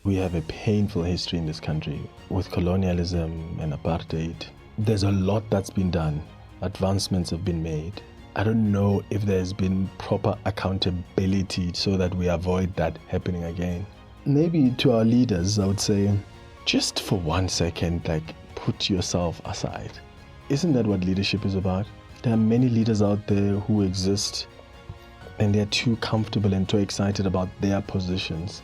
We have a painful history in this country with colonialism and apartheid. There's a lot that's been done. Advancements have been made. I don't know if there's been proper accountability so that we avoid that happening again. Maybe to our leaders, I would say, just for 1 second, put yourself aside. Isn't that what leadership is about? There are many leaders out there who exist and they're too comfortable and too excited about their positions.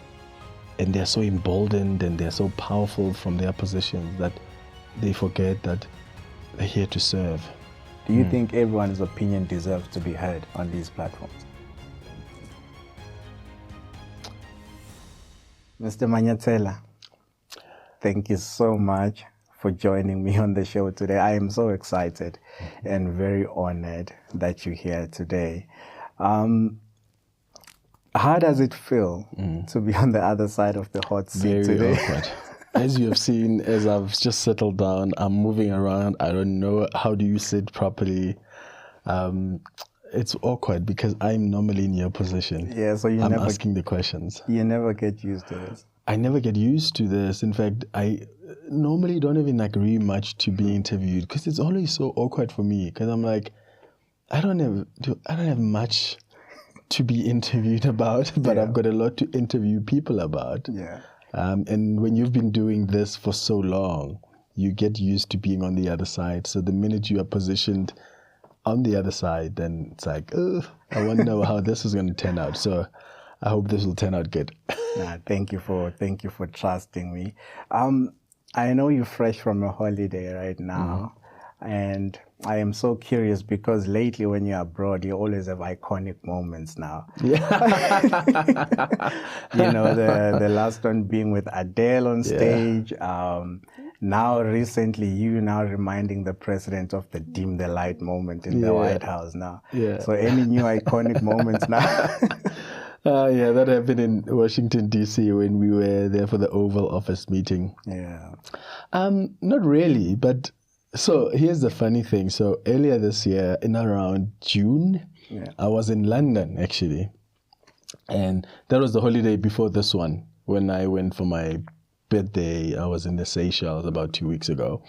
And they're so emboldened and they're so powerful from their positions that they forget that they're here to serve. Do you think everyone's opinion deserves to be heard on these platforms? Mr. Manyathela, thank you so much for joining me on the show today. I am so excited and very honored that you're here today. How does it feel to be on the other side of the hot seat today? Very awkward. As you have seen, as I've just settled down, I'm moving around. I don't know how do you sit properly. It's awkward because I'm normally in your position. Yeah, so I'm asking the questions. You never get used to this. I never get used to this. In fact, I normally don't even agree much to be interviewed because it's always so awkward for me. Because I'm like, I don't have much to be interviewed about, but I've got a lot to interview people about. Yeah. And when you've been doing this for so long, you get used to being on the other side. So the minute you are positioned on the other side, then it's like, oh, I want to know how this is going to turn out. So I hope this will turn out good. Thank you for trusting me. I know you're fresh from a holiday right now, and I am so curious because lately when you're abroad, you always have iconic moments now. Yeah. You know, the last one being with Adele on stage. Now recently, you now reminding the president of the dim the light moment in the White House now. Yeah. So any new iconic moments now? Yeah, that happened in Washington, D.C. when we were there for the Oval Office meeting. Yeah. Not really, but so here's the funny thing. So earlier this year, in around June, I was in London, actually. And that was the holiday before this one, when I went for my birthday. I was in the Seychelles about 2 weeks ago.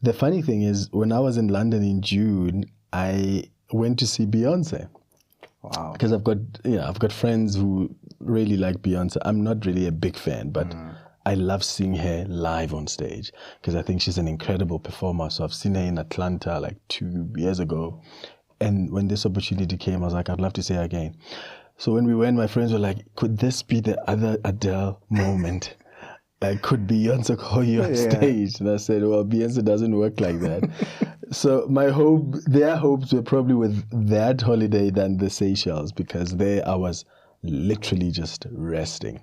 The funny thing is, when I was in London in June, I went to see Beyonce. Wow. Because I've got friends who really like Beyonce. I'm not really a big fan, but I love seeing her live on stage because I think she's an incredible performer. So I've seen her in Atlanta like 2 years ago. And when this opportunity came, I was like, I'd love to see her again. So when we went, my friends were like, could this be the other Adele moment? Could Beyonce call you on stage? And I said, well, Beyonce doesn't work like that. So their hopes were probably with that holiday than the Seychelles, because there I was literally just resting.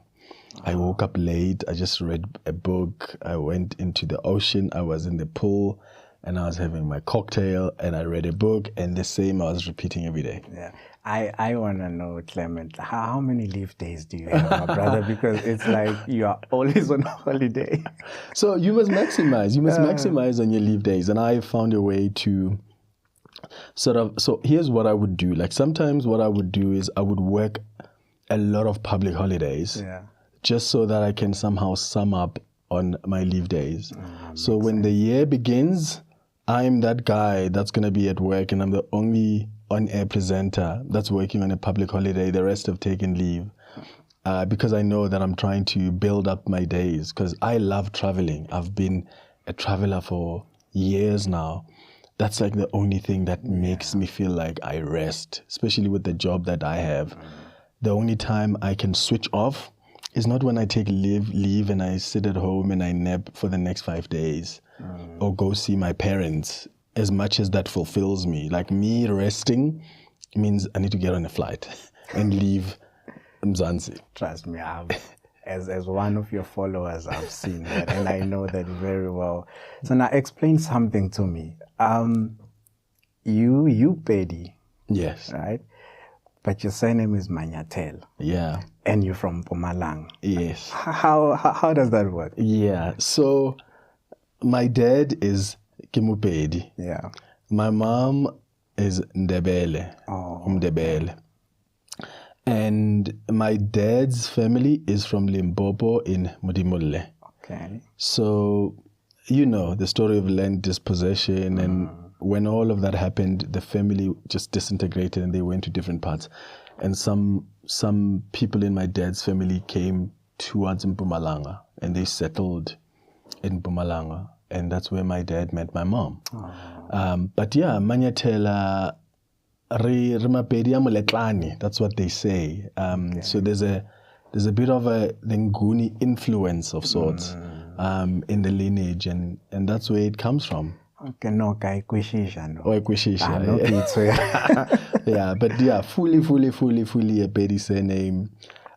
I woke up late. I just read a book. I went into the ocean. I was in the pool and I was having my cocktail and I read a book, and the same I was repeating every day. Yeah. I want to know, Clement, how many leave days do you have, my brother? Because it's like you are always on holiday. So you must maximize. You must maximize on your leave days. And I found a way to so here's what I would do. Like sometimes what I would do is I would work a lot of public holidays just so that I can somehow sum up on my leave days. So when the year begins, I'm that guy that's going to be at work and I'm the only on-air presenter that's working on a public holiday. The rest have taken leave because I know that I'm trying to build up my days because I love traveling. I've been a traveler for years now. That's like the only thing that makes me feel like I rest, especially with the job that I have. The only time I can switch off is not when I take leave and I sit at home and I nap for the next 5 days or go see my parents. As much as that fulfills me, like me resting means I need to get on a flight and leave Mzansi. Trust me, as one of your followers, I've seen that and I know that very well. So now explain something to me. You Pedi. Yes. Right? But your surname is Manyathela. Yeah. And you're from Mpumalanga. Yes. How does that work? Yeah. So my dad is Kimupedi. Yeah. My mom is Ndebele. Ndebele. And my dad's family is from Limpopo in Modimolle. Okay. So, you know, the story of land dispossession, and when all of that happened, the family just disintegrated and they went to different parts. And some people in my dad's family came towards Mpumalanga and they settled in Mpumalanga. And that's where my dad met my mom. But yeah, Manyathela, that's what they say. So there's a bit of a Nguni influence of sorts in the lineage, and that's where it comes from. Okay, no, no. Or yeah, but yeah, fully a Pedi surname.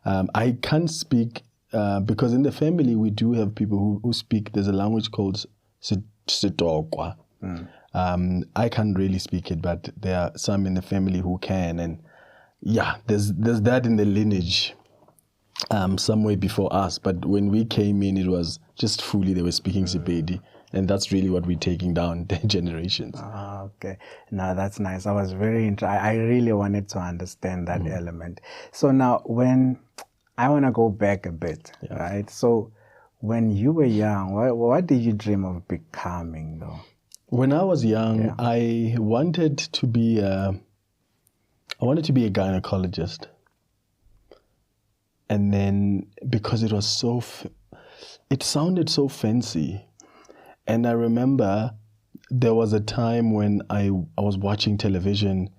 I can't speak because in the family we do have people who speak. There's a language called Sitokwa. I can't really speak it, but there are some in the family who can, and yeah, there's that in the lineage somewhere before us. But when we came in, it was just fully they were speaking Sepedi, and that's really what we're taking down the generations. Okay, now that's nice. I was I really wanted to understand that element. So now, when I want to go back a bit, right? So when you were young, what did you dream of becoming, though? When I was young, I wanted to be a gynecologist. And then because it was it sounded so fancy. And I remember there was a time when I was watching television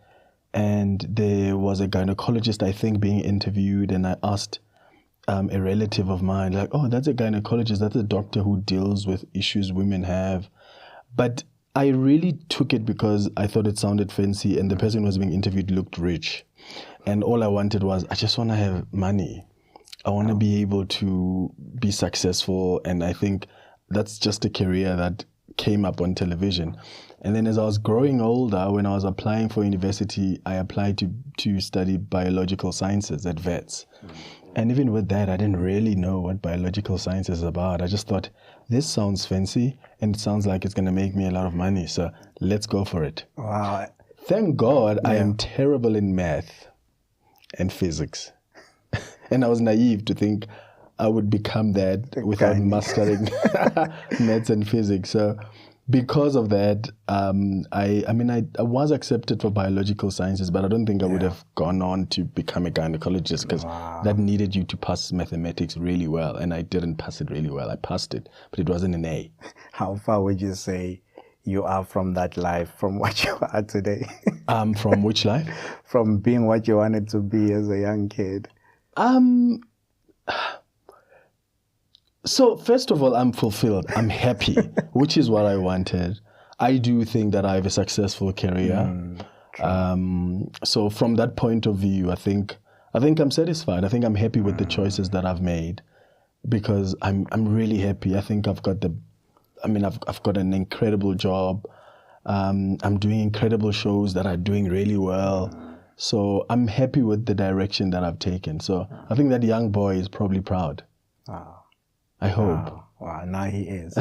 and there was a gynecologist, I think, being interviewed, and I asked a relative of mine, like, oh, that's a gynecologist, that's a doctor who deals with issues women have. But I really took it because I thought it sounded fancy and the person who was being interviewed looked rich. And all I wanted was, I just want to have money. I want to be able to be successful. And I think that's just a career that came up on television. And then as I was growing older, when I was applying for university, I applied to study biological sciences at Wits. And even with that, I didn't really know what biological science is about. I just thought, this sounds fancy and it sounds like it's going to make me a lot of money. So let's go for it. Wow. Thank God I am terrible in math and physics. And I was naive to think I would become that without mastering maths and physics. So because of that, I was accepted for biological sciences, but I don't think I would have gone on to become a gynecologist because that needed you to pass mathematics really well. And I didn't pass it really well. I passed it, but it wasn't an A. How far would you say you are from that life, from what you are today? From which life? From being what you wanted to be as a young kid. So first of all, I'm fulfilled. I'm happy, which is what I wanted. I do think that I have a successful career. So from that point of view, I think I'm satisfied. I think I'm happy with the choices that I've made because I'm really happy. I think I've got I've got an incredible job. I'm doing incredible shows that are doing really well. So I'm happy with the direction that I've taken. So I think that young boy is probably proud. I hope. Wow, now he is.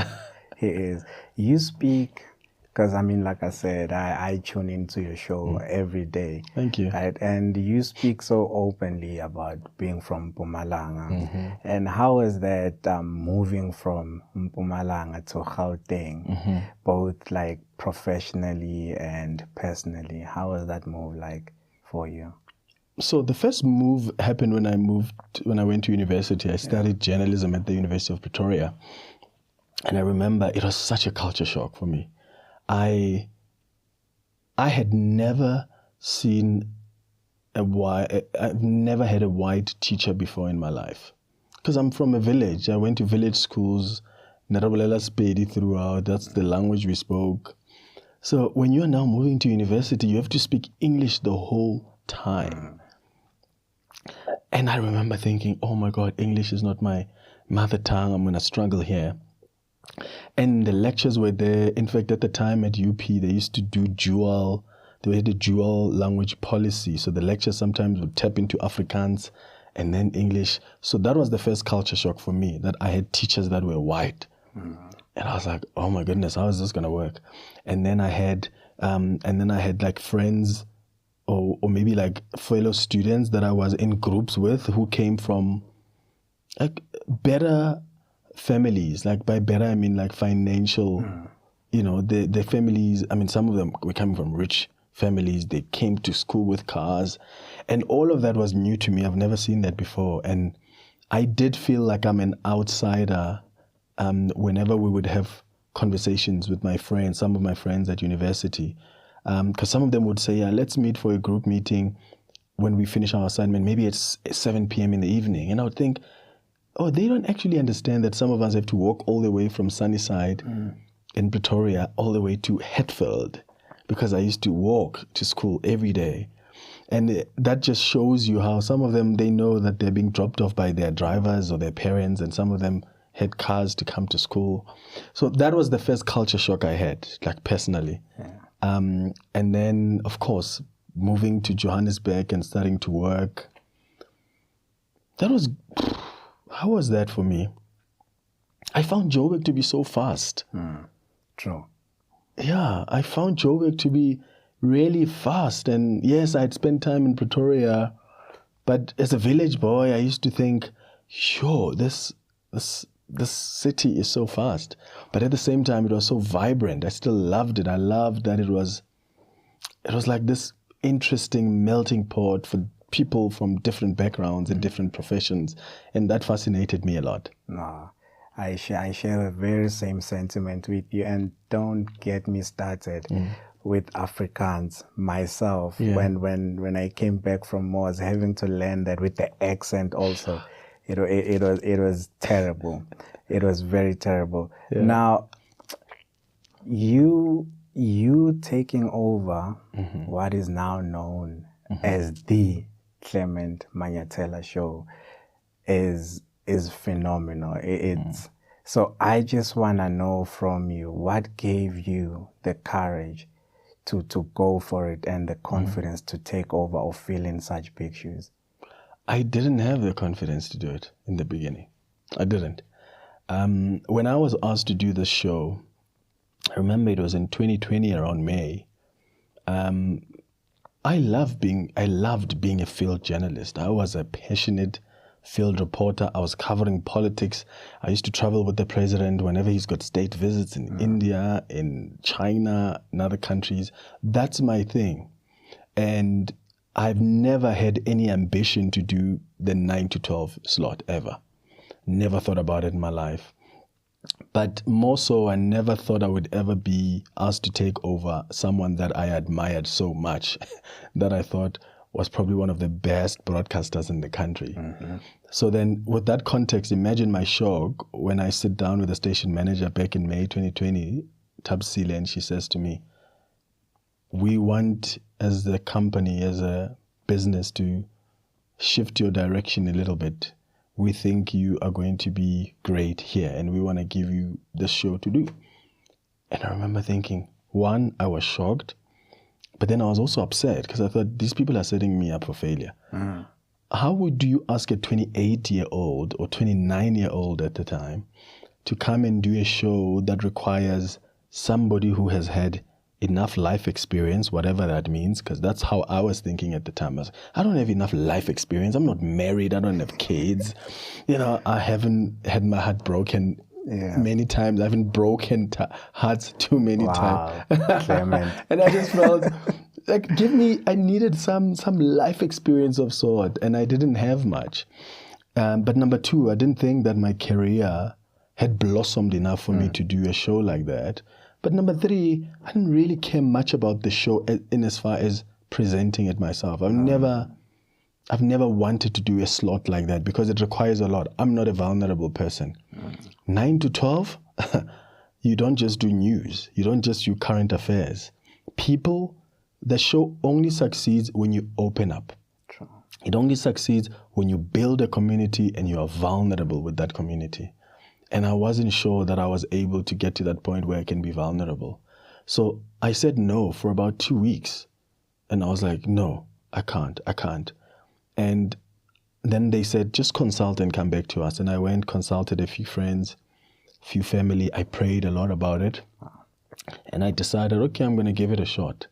He is. You speak, because like I said, I tune into your show every day. Thank you. Right? And you speak so openly about being from Mpumalanga. And how is that moving from Mpumalanga to Gauteng, both like professionally and personally? How was that move like for you? So the first move happened when I went to university. I studied journalism at the University of Pretoria. And I remember it was such a culture shock for me. I had never seen I've never had a white teacher before in my life. Because I'm from a village. I went to village schools, Narabulela Sepedi throughout. That's the language we spoke. So when you're now moving to university, you have to speak English the whole time. And I remember thinking, oh my God, English is not my mother tongue. I'm going to struggle here. And the lectures were there. In fact, at the time at UP, they used to do they had a dual language policy. So the lectures sometimes would tap into Afrikaans and then English. So that was the first culture shock for me, that I had teachers that were white. And I was like, oh my goodness, how is this going to work? And then I had like friends or maybe like fellow students that I was in groups with who came from like better families. Like by better, I mean like financial, you know, the families, I mean, some of them were coming from rich families. They came to school with cars, and all of that was new to me. I've never seen that before. And I did feel like I'm an outsider whenever we would have conversations with my friends, some of my friends at university. Because some of them would say, yeah, let's meet for a group meeting when we finish our assignment. Maybe it's 7 p.m. in the evening. And I would think, oh, they don't actually understand that some of us have to walk all the way from Sunnyside in Pretoria all the way to Hatfield, because I used to walk to school every day. And that just shows you how some of them, they know that they're being dropped off by their drivers or their parents, and some of them had cars to come to school. So that was the first culture shock I had, like personally. Yeah. And then, of course, moving to Johannesburg and starting to work. How was that for me? I found Joburg to be so fast. True. Yeah, I found Joburg to be really fast. And yes, I'd spent time in Pretoria, but as a village boy, I used to think, sure, this city is so fast. But at the same time, it was so vibrant. I still loved it. I loved that it was like this interesting melting pot for people from different backgrounds and different professions. And that fascinated me a lot. No, I share the very same sentiment with you. And don't get me started with Afrikaans myself. Yeah. When I came back from Moz, having to learn that with the accent also, it was terrible. It was very terrible. Yeah. Now, you taking over what is now known as the Clement Manyathela show is phenomenal. So I just want to know from you, what gave you the courage to go for it and the confidence to take over or fill in such big shoes? I didn't have the confidence to do it in the beginning. I didn't. When I was asked to do this show, I remember it was in 2020 around May. I loved being a field journalist. I was a passionate field reporter. I was covering politics. I used to travel with the president whenever he's got state visits in India, in China, in other countries. That's my thing. And I've never had any ambition to do the 9 to 12 slot ever. Never thought about it in my life. But more so, I never thought I would ever be asked to take over someone that I admired so much that I thought was probably one of the best broadcasters in the country. So then with that context, imagine my shock when I sit down with the station manager back in May 2020, Tabsile, and she says to me, we want, as the company, as a business, to shift your direction a little bit. We think you are going to be great here, and we want to give you the show to do. And I remember thinking, one, I was shocked, but then I was also upset because I thought, these people are setting me up for failure. How do you ask a 28-year-old or 29-year-old at the time to come and do a show that requires somebody who has had enough life experience, whatever that means, because that's how I was thinking at the time. I don't have enough life experience. I'm not married. I don't have kids. I haven't had my heart broken many times. I haven't broken hearts too many times. Clement. And I just felt like, I needed some life experience of sort, and I didn't have much. But number two, I didn't think that my career had blossomed enough for me to do a show like that. But number three, I didn't really care much about the show in as far as presenting it myself. I've never wanted to do a slot like that because it requires a lot. I'm not a vulnerable person. 9 to 12, you don't just do news. You don't just do current affairs. The show only succeeds when you open up. True. It only succeeds when you build a community and you are vulnerable with that community. And I wasn't sure that I was able to get to that point where I can be vulnerable. So I said no for about 2 weeks. And I was like, no, I can't. And then they said, just consult and come back to us. And I went, consulted a few friends, few family. I prayed a lot about it. And I decided, okay, I'm going to give it a shot.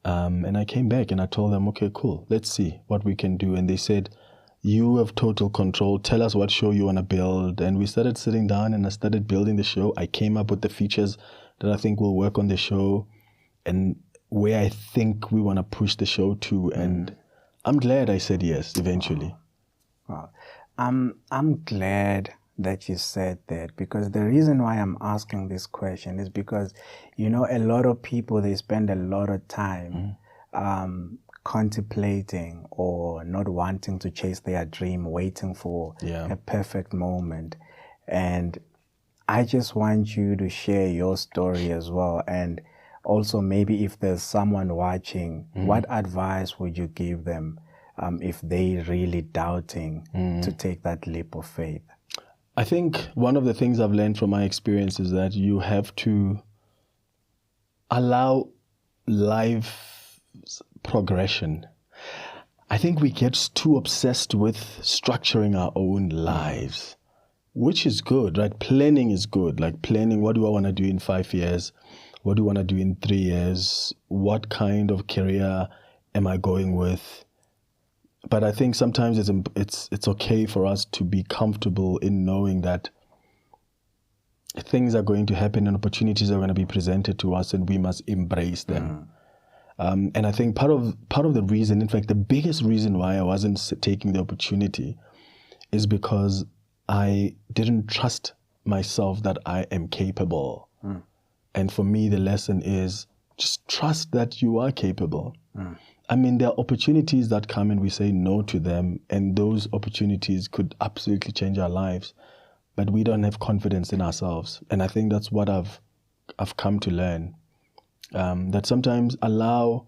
And I came back and I told them, okay, cool, let's see what we can do. And they said, you have total control. Tell us what show you want to build. And we started sitting down and I started building the show. I came up with the features that I think will work on the show and where I think we want to push the show to. And I'm glad I said yes eventually. Wow. I'm glad that you said that, because the reason why I'm asking this question is because, you know, a lot of people, they spend a lot of time contemplating or not wanting to chase their dream, waiting for a perfect moment. And I just want you to share your story as well. And also maybe if there's someone watching, what advice would you give them if they really doubting to take that leap of faith? I think one of the things I've learned from my experience is that you have to allow life's progression. I think we get too obsessed with structuring our own lives, which is good, right? Planning is good. Like planning, what do I want to do in 5 years? What do I want to do in 3 years? What kind of career am I going with? But I think sometimes it's okay for us to be comfortable in knowing that things are going to happen and opportunities are going to be presented to us, and we must embrace them. And I think part of the reason, in fact, the biggest reason why I wasn't taking the opportunity is because I didn't trust myself that I am capable. And for me, the lesson is just trust that you are capable. I mean, there are opportunities that come and we say no to them, and those opportunities could absolutely change our lives, but we don't have confidence in ourselves. And I think that's what I've come to learn, that sometimes allow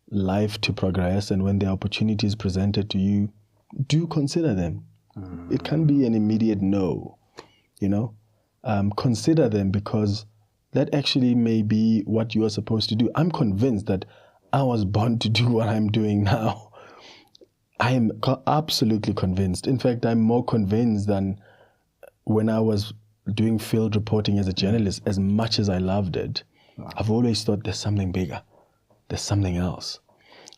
life to progress, and when the opportunities presented to you, do consider them. It can be an immediate no, you know. Consider them, because that actually may be what you are supposed to do. I'm convinced that I was born to do what I'm doing now. I am absolutely convinced. In fact, I'm more convinced than when I was doing field reporting as a journalist. As much as I loved it, I've always thought there's something bigger. There's something else.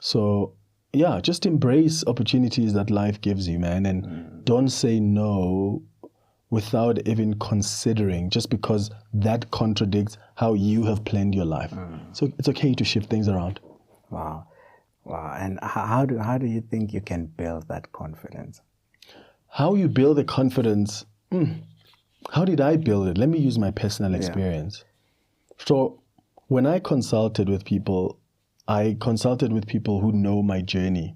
So, yeah, just embrace opportunities that life gives you, man. And don't say no without even considering, just because that contradicts how you have planned your life. So it's okay to shift things around. Wow. And how do you think you can build that confidence? How you build the confidence? How did I build it? Let me use my personal experience. So when I consulted with people, who know my journey,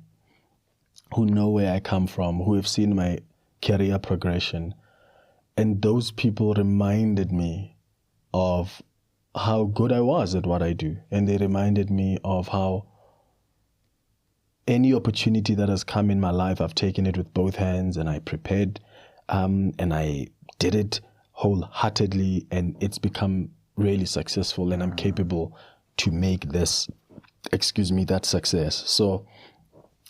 who know where I come from, who have seen my career progression. And those people reminded me of how good I was at what I do. And they reminded me of how any opportunity that has come in my life, I've taken it with both hands, and I prepared, and I did it wholeheartedly, and it's become really successful, and I'm capable to make that success. So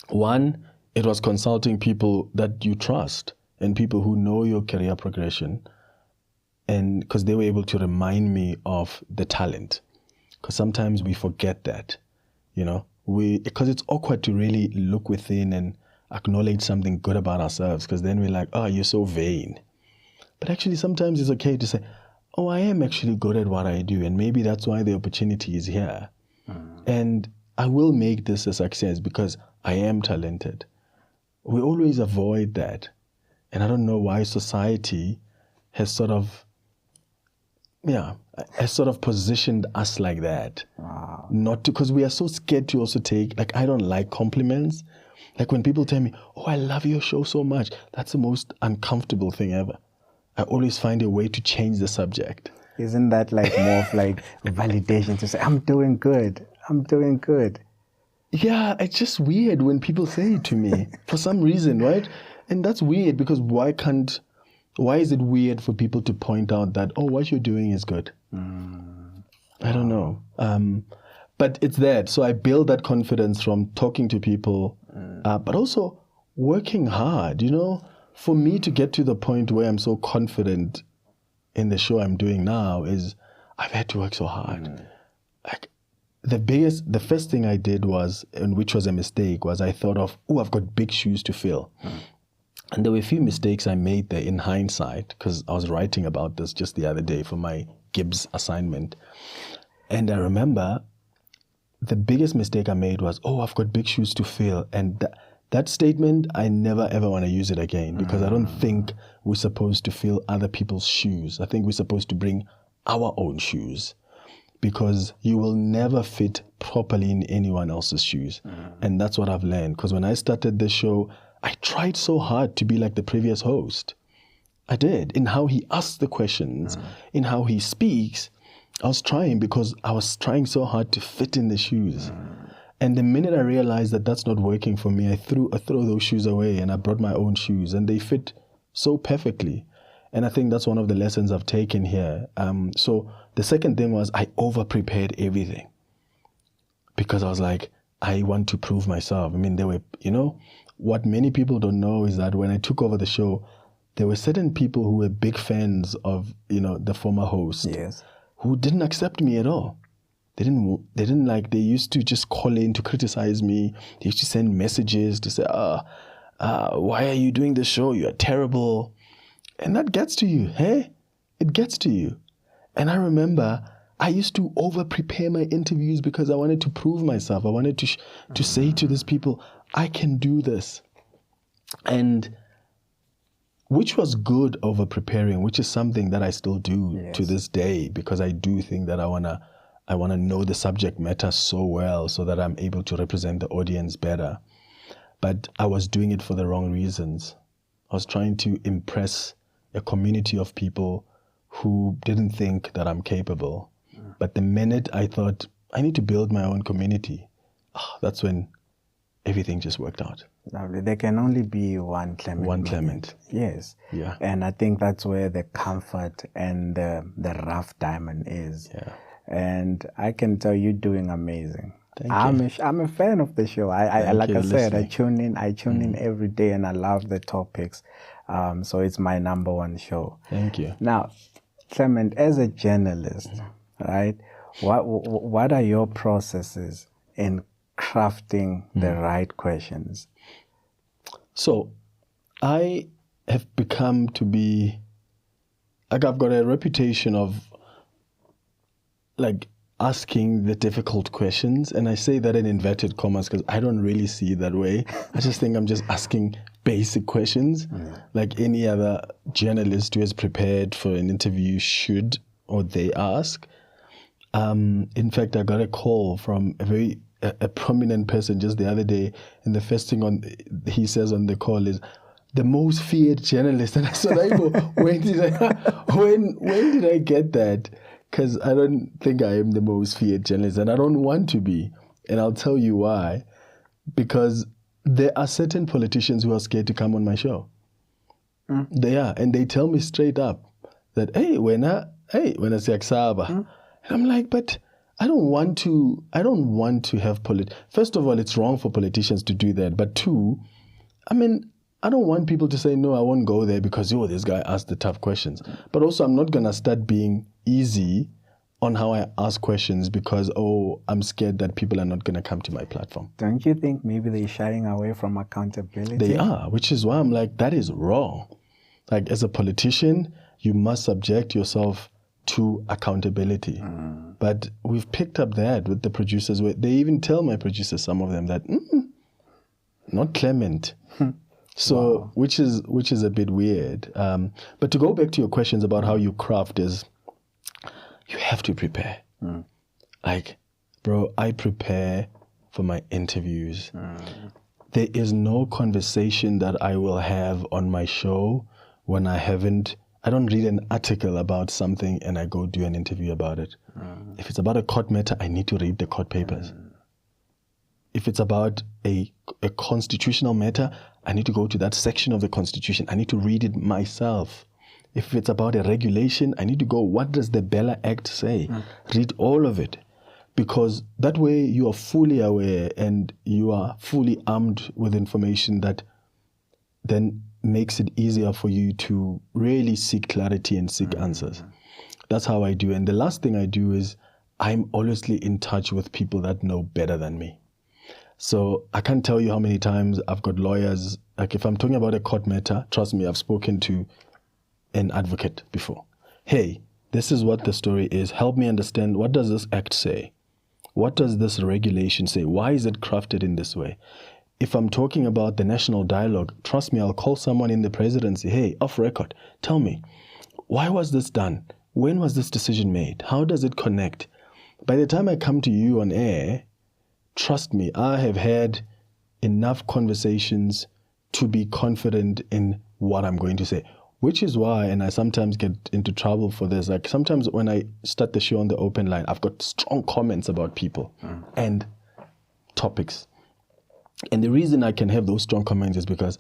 one, it was consulting people that you trust and people who know your career progression, and because they were able to remind me of the talent, because sometimes we forget that, you know, because it's awkward to really look within and acknowledge something good about ourselves, because then we're like, oh, you're so vain. But actually sometimes it's okay to say, oh, I am actually good at what I do, and maybe that's why the opportunity is here. And I will make this a success because I am talented. We always avoid that. And I don't know why society has sort of positioned us like that. Wow. Not because we are so scared to also take, like, I don't like compliments. Like when people tell me, oh, I love your show so much, that's the most uncomfortable thing ever. I always find a way to change the subject. Isn't that like more of like validation to say, I'm doing good. Yeah, it's just weird when people say it to me for some reason, right? And that's weird, because why is it weird for people to point out that, oh, what you're doing is good? I don't know. But it's that. So I build that confidence from talking to people, but also working hard. You know, for me to get to the point where I'm so confident in the show I'm doing now is I've had to work so hard. Like, the first thing I did was, and which was a mistake, was I thought of, I've got big shoes to fill. And there were a few mistakes I made there in hindsight, because I was writing about this just the other day for my Gibbs assignment. And I remember the biggest mistake I made was, I've got big shoes to fill. And that statement, I never ever want to use it again, because I don't think we're supposed to fill other people's shoes. I think we're supposed to bring our own shoes, because you will never fit properly in anyone else's shoes. And that's what I've learned, because when I started the show, I tried so hard to be like the previous host. I did. In how he asks the questions, in how he speaks, I was trying, because I was trying so hard to fit in the shoes. And the minute I realized that that's not working for me, I threw those shoes away and I brought my own shoes, and they fit so perfectly. And I think that's one of the lessons I've taken here. So the second thing was I over-prepared everything, because I was like, I want to prove myself. I mean, there were, what many people don't know is that when I took over the show, there were certain people who were big fans of, the former host. Yes. Who didn't accept me at all. They didn't like, they used to just call in to criticize me. They used to send messages to say, why are you doing this show? You're terrible. And that gets to you, hey? It gets to you. And I remember I used to over-prepare my interviews because I wanted to prove myself. I wanted to say to these people, I can do this. And which was good over-preparing, which is something that I still do to this day, because I do think that I wanna know the subject matter so well so that I'm able to represent the audience better. But I was doing it for the wrong reasons. I was trying to impress a community of people who didn't think that I'm capable. But the minute I thought, I need to build my own community, that's when everything just worked out. Lovely. There can only be one Clement. One Clement. Yes. Yeah. And I think that's where the comfort and the rough diamond is. Yeah. And I can tell you're doing amazing. Thank you. I'm a fan of the show. I like I said, I tune in every day, and I love the topics. So it's my number one show. Thank you. Now, Clement, as a journalist, right? What are your processes in crafting the right questions? So, I have become to be, like, I've got a reputation of, like, asking the difficult questions, and I say that in inverted commas because I don't really see it that way. I just think I'm just asking basic questions, like any other journalist who is prepared for an interview should or they ask. In fact, I got a call from a prominent person just the other day, and the first thing he says on the call is, the most feared journalist. And I said, when did I get that? Because I don't think I am the most feared journalist, and I don't want to be. And I'll tell you why. Because there are certain politicians who are scared to come on my show. They are. And they tell me straight up that, hey, when I say Aksaba. And I'm like, but I don't want to have First of all, it's wrong for politicians to do that. But two, I mean, I don't want people to say, no, I won't go there because, this guy asked the tough questions. But also, I'm not going to start being easy on how I ask questions because, I'm scared that people are not going to come to my platform. Don't you think maybe they're shying away from accountability? They are, which is why I'm like, that is wrong. Like, as a politician, you must subject yourself to accountability. But we've picked up that with the producers. They even tell my producers, some of them, that, not Clement. So, wow. which is a bit weird. But to go back to your questions about how you craft is, you have to prepare. Like, bro, I prepare for my interviews. There is no conversation that I will have on my show when I don't read an article about something and I go do an interview about it. If it's about a court matter, I need to read the court papers. If it's about a constitutional matter, I need to go to that section of the Constitution. I need to read it myself. If it's about a regulation, I need to go, what does the Bella Act say? Read all of it. Because that way you are fully aware and you are fully armed with information that then makes it easier for you to really seek clarity and seek answers. That's how I do. And the last thing I do is I'm always in touch with people that know better than me. So I can't tell you how many times I've got lawyers, like if I'm talking about a court matter, trust me, I've spoken to an advocate before. Hey, this is what the story is. Help me understand, what does this act say? What does this regulation say? Why is it crafted in this way? If I'm talking about the national dialogue, trust me, I'll call someone in the presidency. Hey, off record, tell me, why was this done? When was this decision made? How does it connect? By the time I come to you on air, trust me, I have had enough conversations to be confident in what I'm going to say, which is why, and I sometimes get into trouble for this, like sometimes when I start the show on the open line, I've got strong comments about people and topics. And the reason I can have those strong comments is because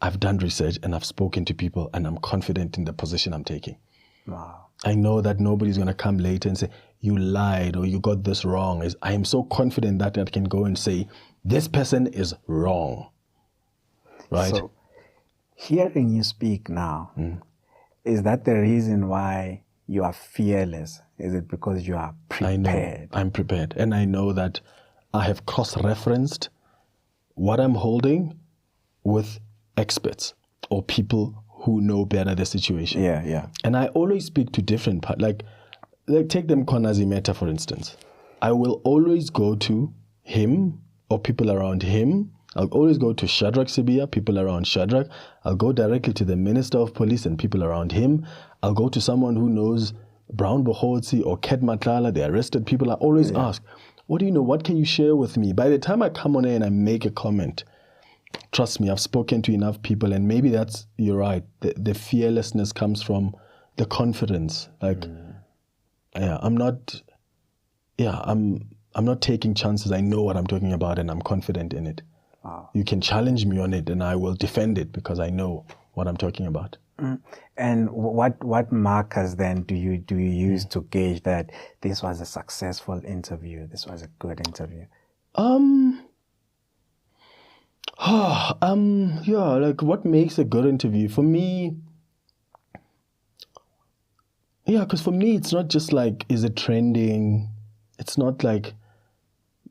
I've done research and I've spoken to people and I'm confident in the position I'm taking. Wow. I know that nobody's going to come later and say, you lied or you got this wrong. I am so confident that I can go and say, this person is wrong. Right? So, hearing you speak now, is that the reason why you are fearless? Is it because you are prepared? I know, I'm prepared. And I know that I have cross-referenced what I'm holding with experts or people who know better the situation. Yeah. And I always speak to different parts. Like take them Konazi Meta, for instance. I will always go to him or people around him. I'll always go to Shadrach Sibia, people around Shadrach. I'll go directly to the Minister of Police and people around him. I'll go to someone who knows Brown Bohotsi or Ket Matlala, the arrested people. I always ask, what do you know? What can you share with me? By the time I come on air and I make a comment, trust me, I've spoken to enough people, and maybe that's, you're right, the fearlessness comes from the confidence. Like, I'm not taking chances. I know what I'm talking about and I'm confident in it. Wow. You can challenge me on it and I will defend it because I know what I'm talking about. And what markers then do you use to gauge that this was a successful interview, this was a good interview? Like what makes a good interview for me? Because for me it's not just like, is it trending? It's not like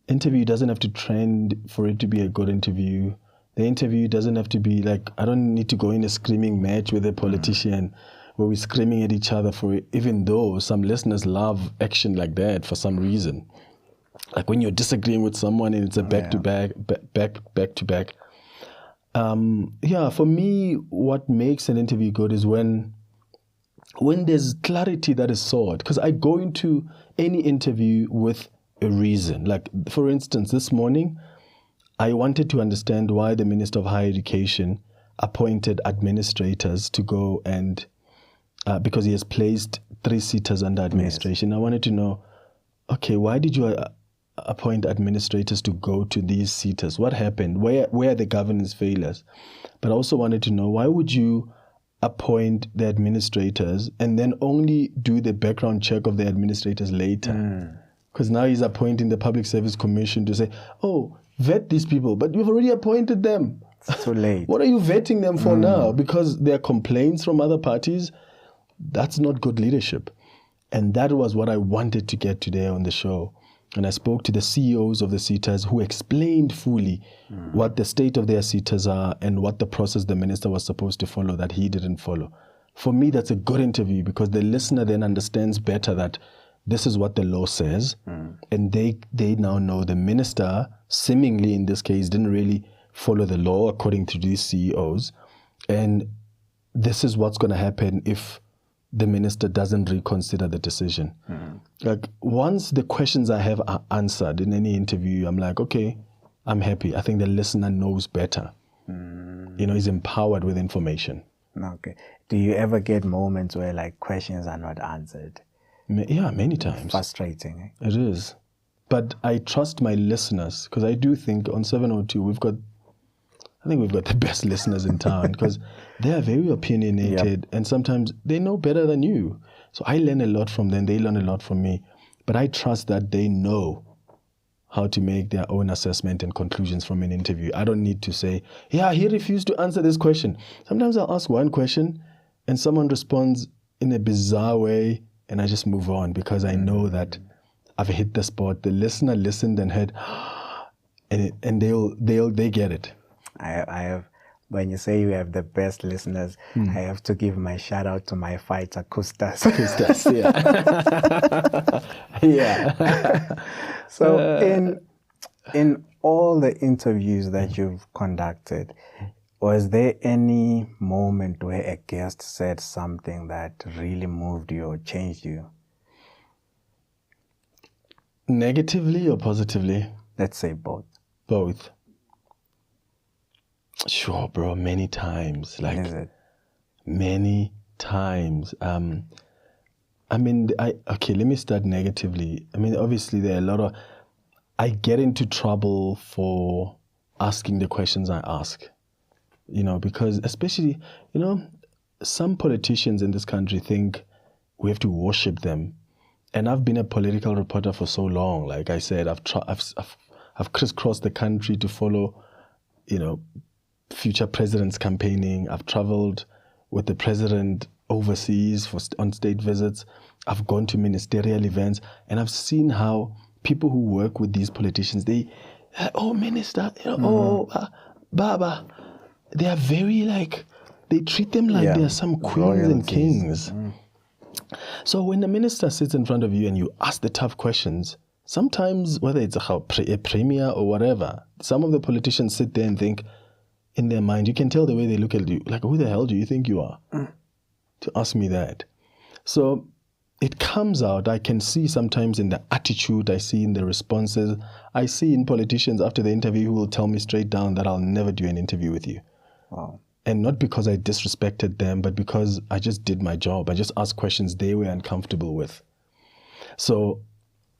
interview doesn't have to trend for it to be a good interview. The interview doesn't have to be like, I don't need to go in a screaming match with a politician where we're screaming at each other for it, even though some listeners love action like that for some reason. Like when you're disagreeing with someone and it's a back-to-back. For me, what makes an interview good is when there's clarity that is sought. Because I go into any interview with a reason. Like, for instance, this morning, I wanted to understand why the Minister of Higher Education appointed administrators to go and, because he has placed 3-seaters under administration. Yes. I wanted to know, okay, why did you appoint administrators to go to these seaters? What happened? Where are the governance failures? But I also wanted to know, why would you appoint the administrators and then only do the background check of the administrators later? Because now he's appointing the Public Service Commission to say, oh, vet these people, but you've already appointed them. It's too late. What are you vetting them for now? Because there are complaints from other parties. That's not good leadership. And that was what I wanted to get today on the show. And I spoke to the CEOs of the seaters who explained fully what the state of their seaters are and what the process the minister was supposed to follow that he didn't follow. For me, that's a good interview because the listener then understands better that this is what the law says. And they now know the minister, seemingly in this case, didn't really follow the law according to these CEOs. And this is what's going to happen if the minister doesn't reconsider the decision. Like once the questions I have are answered in any interview, I'm like, okay, I'm happy. I think the listener knows better. He's empowered with information. Okay. Do you ever get moments where like questions are not answered? Yeah, many times. Frustrating. It is. But I trust my listeners because I do think on 702 we've got the best listeners in town because they are very opinionated and sometimes they know better than you. So I learn a lot from them. They learn a lot from me. But I trust that they know how to make their own assessment and conclusions from an interview. I don't need to say, he refused to answer this question. Sometimes I'll ask one question and someone responds in a bizarre way and I just move on because I know that I've hit the spot. The listener listened and heard, and they get it. I have, when you say you have the best listeners, I have to give my shout out to my fighter, Kustas. Kustas, yeah. Yeah. So in all the interviews that you've conducted, was there any moment where a guest said something that really moved you or changed you? Negatively or positively? Let's say both. Both. Sure, bro. Many times. Like, Is it? Many times. Okay, let me start negatively. I mean, obviously there are a lot of, I get into trouble for asking the questions I ask, because especially, some politicians in this country think we have to worship them. And I've been a political reporter for so long. Like I said, I've crisscrossed the country to follow, future presidents campaigning. I've traveled with the president overseas on state visits. I've gone to ministerial events, and I've seen how people who work with these politicians, minister, Baba, they are very they treat them like they are some queens and kings. So when the minister sits in front of you and you ask the tough questions, sometimes, whether it's a premier or whatever, some of the politicians sit there and think, in their mind, you can tell the way they look at you, like, who the hell do you think you are to ask me that? So it comes out, I can see sometimes in the attitude, I see in the responses, I see in politicians after the interview who will tell me straight down that I'll never do an interview with you. Wow. And not because I disrespected them, but because I just did my job. I just asked questions they were uncomfortable with. So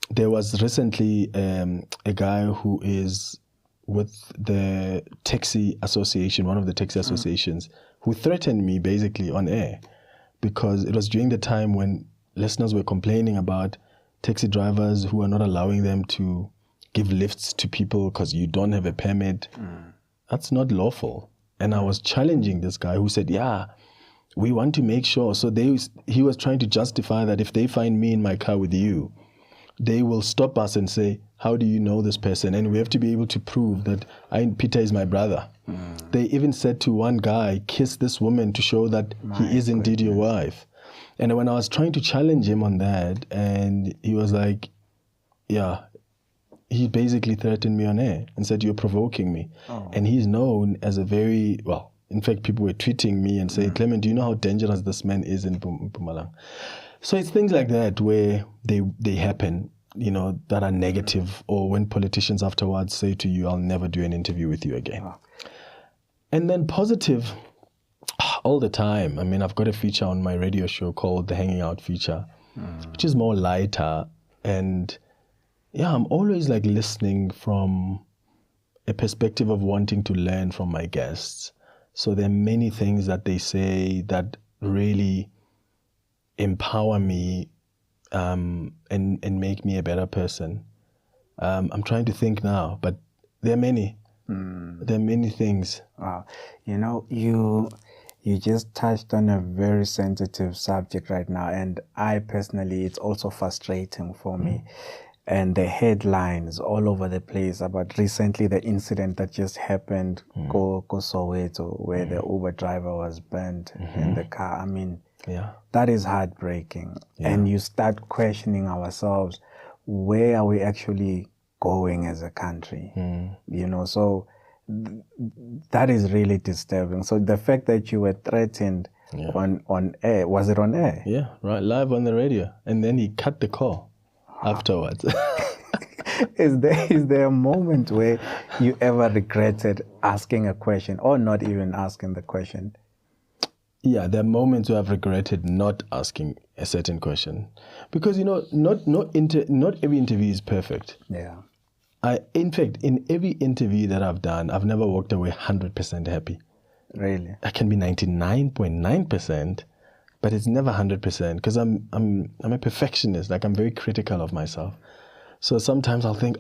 there was recently a guy who is with the taxi association, one of the taxi associations, who threatened me basically on air, because it was during the time when listeners were complaining about taxi drivers who are not allowing them to give lifts to people because you don't have a permit. That's not lawful. And I was challenging this guy who said, yeah, we want to make sure. So he was trying to justify that if they find me in my car with you, they will stop us and say, how do you know this person? And we have to be able to prove that Peter is my brother. They even said to one guy, kiss this woman to show that he is indeed your wife. And when I was trying to challenge him on that, and he was like, yeah, he basically threatened me on air and said, you're provoking me. And he's known as a very, in fact, people were tweeting me and saying, Clement, do you know how dangerous this man is in Mpumalanga? So it's things like that where they happen, that are negative, or when politicians afterwards say to you, I'll never do an interview with you again. And then positive, all the time. I mean, I've got a feature on my radio show called The Hanging Out Feature, which is more lighter. And yeah, I'm always listening from a perspective of wanting to learn from my guests. So there are many things that they say that really empower me and make me a better person. I'm trying to think now, but there are many. There are many things. Wow. You just touched on a very sensitive subject right now, and I personally, it's also frustrating for me. And the headlines all over the place about recently the incident that just happened, Go Soweto, where the Uber driver was burned in the car. I mean, that is heartbreaking. And you start questioning ourselves, where are we actually going as a country? So that is really disturbing. So the fact that you were threatened on air, was it on air? Yeah, right, live on the radio. And then he cut the call afterwards. Is there a moment where you ever regretted asking a question or not even asking the question? Yeah, there are moments where I've regretted not asking a certain question, because not every interview is perfect. Yeah. In fact, in every interview that I've done, I've never walked away 100% happy. Really? I can be 99.9%, but it's never 100% because I'm a perfectionist. I'm very critical of myself. So sometimes I'll think,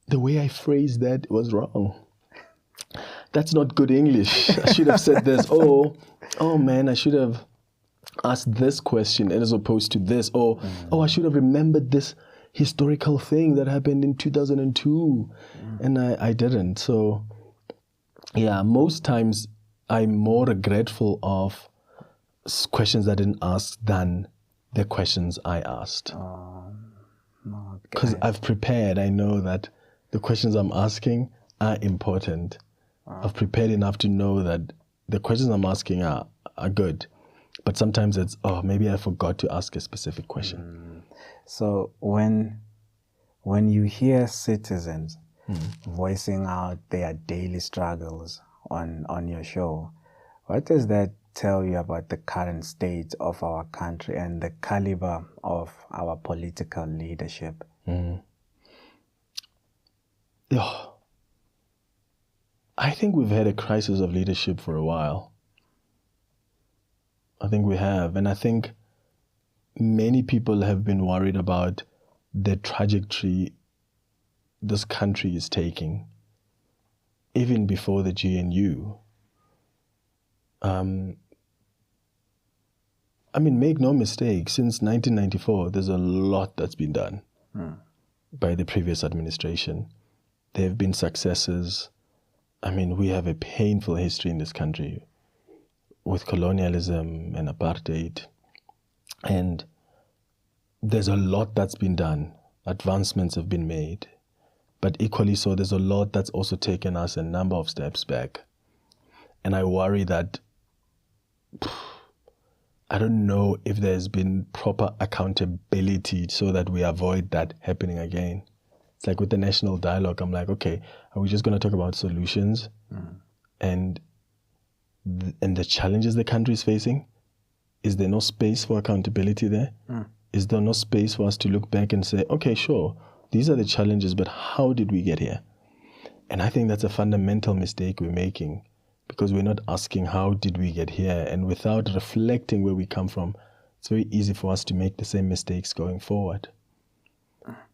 the way I phrased that was wrong. That's not good English. I should have said this. Oh man, I should have ask this question as opposed to this, or oh, I should have remembered this historical thing that happened in 2002, and I didn't. So yeah, most times I'm more regretful of questions I didn't ask than the questions I asked. Because I've prepared. I know that the questions I'm asking are important. I've prepared enough to know that the questions I'm asking are good. But sometimes it's, oh, maybe I forgot to ask a specific question. So when you hear citizens voicing out their daily struggles on your show, what does that tell you about the current state of our country and the caliber of our political leadership? Oh, I think we've had a crisis of leadership for a while. I think we have. And I think many people have been worried about the trajectory this country is taking, even before the GNU. I mean, make no mistake, since 1994, there's a lot that's been done by the previous administration. There have been successes. I mean, we have a painful history in this country with colonialism and apartheid. And there's a lot that's been done. Advancements have been made. But equally so, there's a lot that's also taken us a number of steps back. And I worry that I don't know if there's been proper accountability so that we avoid that happening again. It's like with the national dialogue, I'm like, okay, are we just going to talk about solutions and the challenges the country is facing? Is there no space for accountability there? Is there no space for us to look back and say, okay, sure, these are the challenges, but how did we get here? And I think that's a fundamental mistake we're making, because we're not asking how did we get here, and without reflecting where we come from, it's very easy for us to make the same mistakes going forward.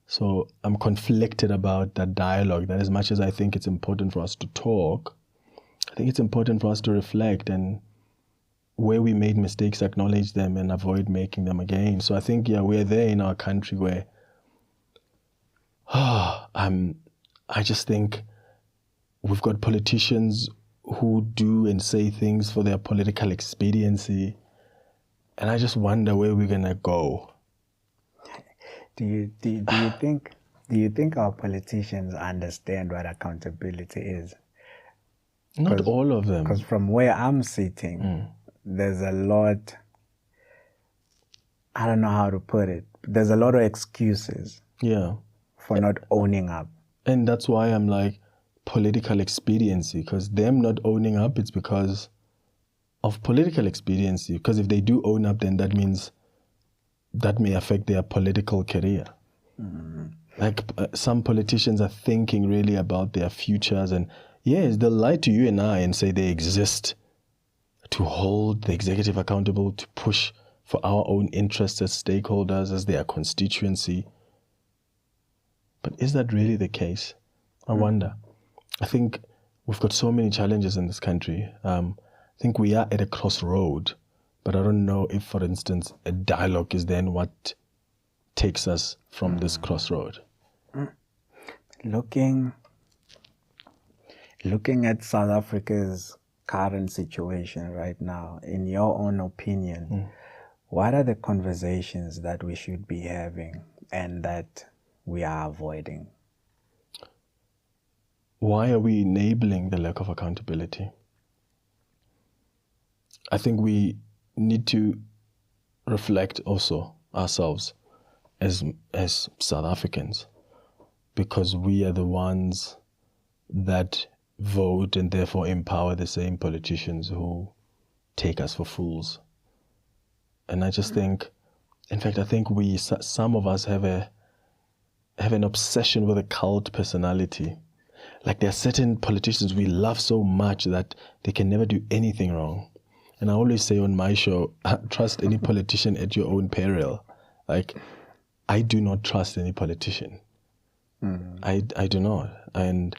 So I'm conflicted about that dialogue, that as much as I think it's important for us to talk, I think it's important for us to reflect and where we made mistakes, acknowledge them and avoid making them again. So I think, yeah, we're there in our country where I just think we've got politicians who do and say things for their political expediency, and I just wonder where we're gonna go. Do you think our politicians understand what accountability is? Not all of them. Because from where I'm sitting, there's a lot, I don't know how to put it, there's a lot of excuses for not owning up. And that's why I'm like, political expediency, because them not owning up, it's because of political expediency. Because if they do own up, then that means that may affect their political career. Like some politicians are thinking really about their futures, and yes, they'll lie to you and I and say they exist to hold the executive accountable, to push for our own interests as stakeholders, as their constituency. But is that really the case? I wonder. I think we've got so many challenges in this country. I think we are at a crossroad, but I don't know if, for instance, a dialogue is then what takes us from this crossroad. Looking at South Africa's current situation right now, in your own opinion, what are the conversations that we should be having and that we are avoiding? Why are we enabling the lack of accountability? I think we need to reflect also ourselves as South Africans, because we are the ones that vote and therefore empower the same politicians who take us for fools. And I just think, in fact, I think some of us have an obsession with a cult personality. Like there are certain politicians we love so much that they can never do anything wrong. And I always say on my show, trust any politician at your own peril. Like, I do not trust any politician. I do not. And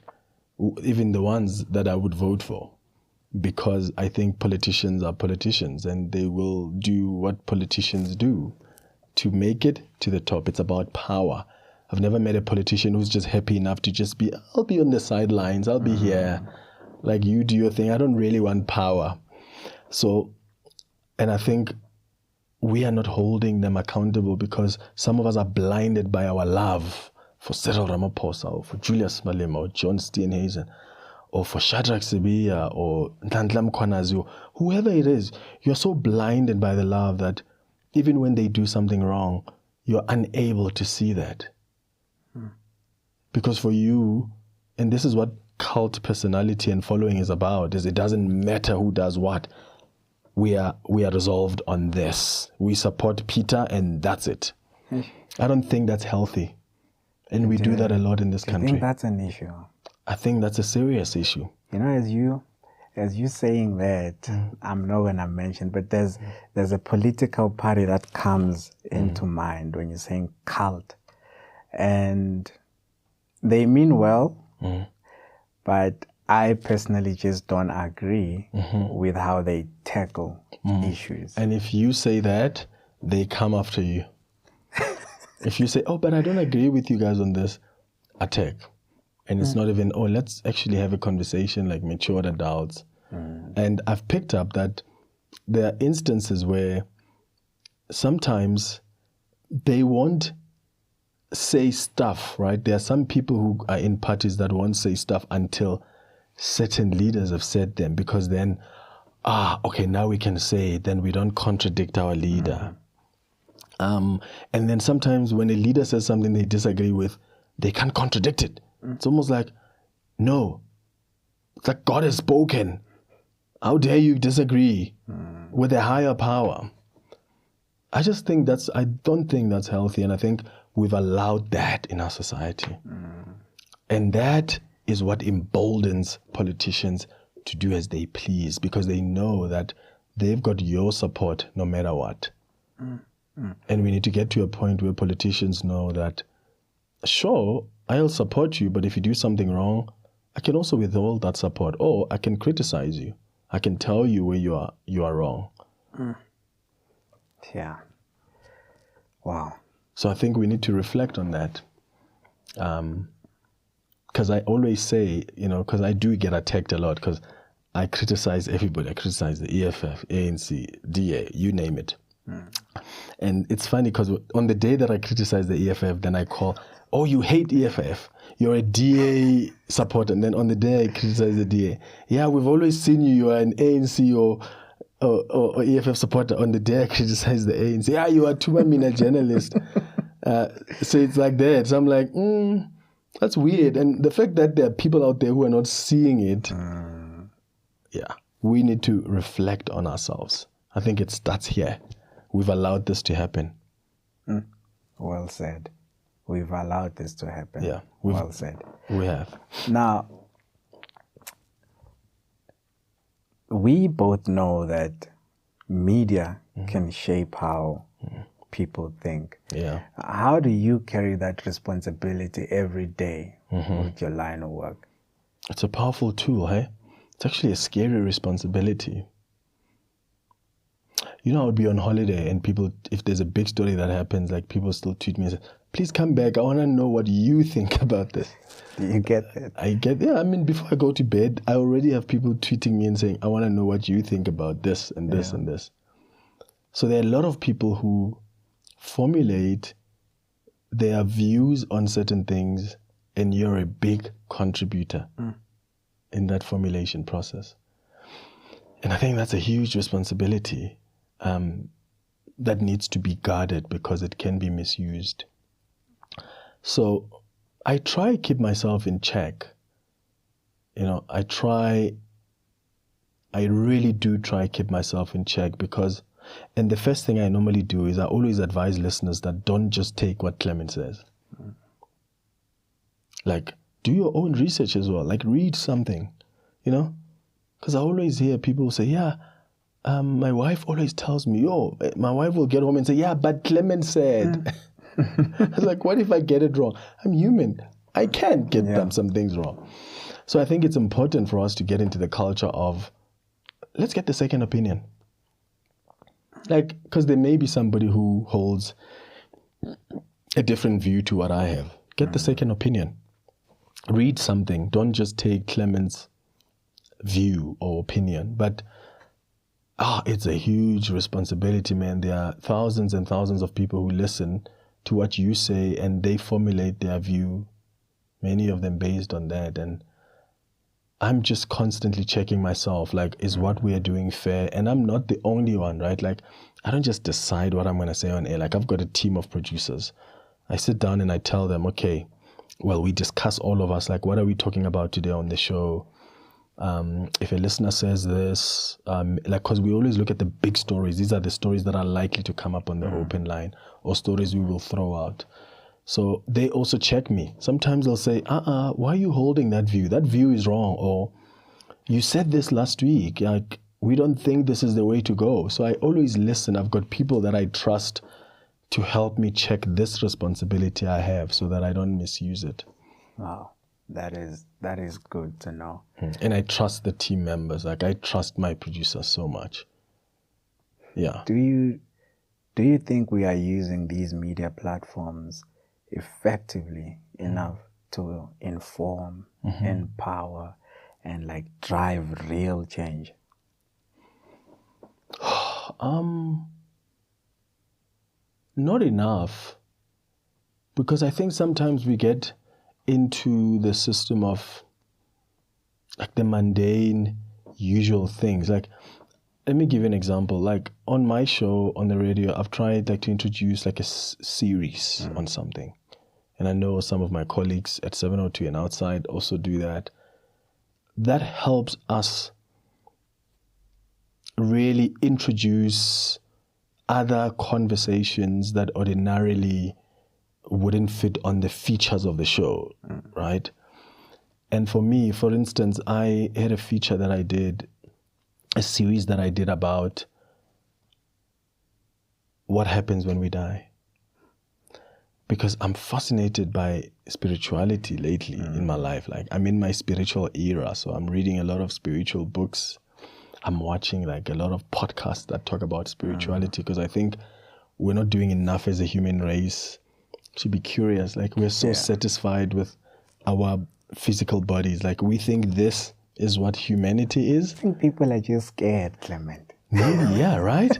even the ones that I would vote for, because I think politicians are politicians and they will do what politicians do to make it to the top. It's about power. I've never met a politician who's just happy enough to just be, I'll be on the sidelines, I'll be here, like you do your thing. I don't really want power. So, and I think we are not holding them accountable because some of us are blinded by our love for Cyril Ramaphosa or for Julius Malema or John Steenhuisen or for Shadrach Sibiya or Nhlanhla Mkhwanazi or whoever it is. You're so blinded by the love that even when they do something wrong, you're unable to see that. Because for you, and this is what cult personality and following is about, is it doesn't matter who does what. We are resolved on this. We support Peter and that's it. I don't think that's healthy. And we do that a lot in this country. I think that's an issue. I think that's a serious issue. You know, as you saying that, I'm not going to mention, but there's a political party that comes into mind when you're saying cult. And they mean well, but I personally just don't agree with how they tackle issues. And if you say that, they come after you. If you say, oh, but I don't agree with you guys on this, attack. And it's not even, oh, let's actually have a conversation like matured adults. And I've picked up that there are instances where sometimes they won't say stuff, right? There are some people who are in parties that won't say stuff until certain leaders have said them, because then, okay, now we can say it, then we don't contradict our leader. And then sometimes when a leader says something they disagree with, they can't contradict it. It's almost like, no, it's like God has spoken. How dare you disagree with a higher power? I don't think that's healthy. And I think we've allowed that in our society. And that is what emboldens politicians to do as they please, because they know that they've got your support no matter what. And we need to get to a point where politicians know that, sure, I'll support you, but if you do something wrong, I can also withhold that support, or I can criticize you. I can tell you where you are wrong. Yeah. Wow. So I think we need to reflect on that. Because I always say, because I do get attacked a lot, because I criticize everybody. I criticize the EFF, ANC, DA, you name it. And it's funny because on the day that I criticize the EFF, then I call, oh, you hate EFF. You're a DA supporter. And then on the day I criticize the DA, yeah, we've always seen you are an ANC or EFF supporter. On the day I criticize the ANC, yeah, you are Tumamina journalist. So it's like that. So I'm like, that's weird. And the fact that there are people out there who are not seeing it, we need to reflect on ourselves. I think it starts here. We've allowed this to happen. Well said. We've allowed this to happen. Yeah. Well said. We have. Now, we both know that media can shape how people think. Yeah. How do you carry that responsibility every day with your line of work? It's a powerful tool, hey? It's actually a scary responsibility. I would be on holiday and people, if there's a big story that happens, like people still tweet me and say, please come back. I want to know what you think about this. Do you get that? I get, before I go to bed, I already have people tweeting me and saying, I want to know what you think about this and this and this. So there are a lot of people who formulate their views on certain things, and you're a big contributor in that formulation process. And I think that's a huge responsibility that needs to be guarded because it can be misused. So I try to keep myself in check. I really do try to keep myself in check because, and the first thing I normally do is I always advise listeners that don't just take what Clement says. Like, do your own research as well. Like, read something, Because I always hear people say, my wife always tells me, my wife will get home and say, but Clement said. I was like, what if I get it wrong? I'm human. I can get some things wrong. So I think it's important for us to get into the culture of let's get the second opinion. Like, because there may be somebody who holds a different view to what I have. Get the second opinion. Read something. Don't just take Clement's view or opinion. But it's a huge responsibility, man. There are thousands and thousands of people who listen to what you say and they formulate their view, many of them based on that. And I'm just constantly checking myself, like, is what we are doing fair? And I'm not the only one, right? Like, I don't just decide what I'm going to say on air. Like, I've got a team of producers. I sit down and I tell them, okay, well, we discuss, all of us, like, what are we talking about today on the show? If a listener says this, because we always look at the big stories. These are the stories that are likely to come up on the open line, or stories we will throw out. So they also check me. Sometimes they'll say, why are you holding that view? That view is wrong. Or you said this last week. Like, we don't think this is the way to go. So I always listen. I've got people that I trust to help me check this responsibility I have so that I don't misuse it. Wow. That is good to know. And I trust the team members. Like, I trust my producers so much. Yeah. Do you think we are using these media platforms effectively enough to inform, empower, and like drive real change? Not enough. Because I think sometimes we get into the system of like the mundane, usual things. Like, let me give you an example. Like, on my show on the radio, I've tried like to introduce like a series on something. And I know some of my colleagues at 702 and outside also do that. That helps us really introduce other conversations that ordinarily wouldn't fit on the features of the show, right? And for me, for instance, I had a feature that I did, a series that I did about what happens when we die. Because I'm fascinated by spirituality lately in my life. Like, I'm in my spiritual era, so I'm reading a lot of spiritual books. I'm watching like a lot of podcasts that talk about spirituality, because I think we're not doing enough as a human race to be curious. Like, we're so satisfied with our physical bodies. Like, we think this is what humanity is. I think people are just scared, Clement. Maybe, yeah, right?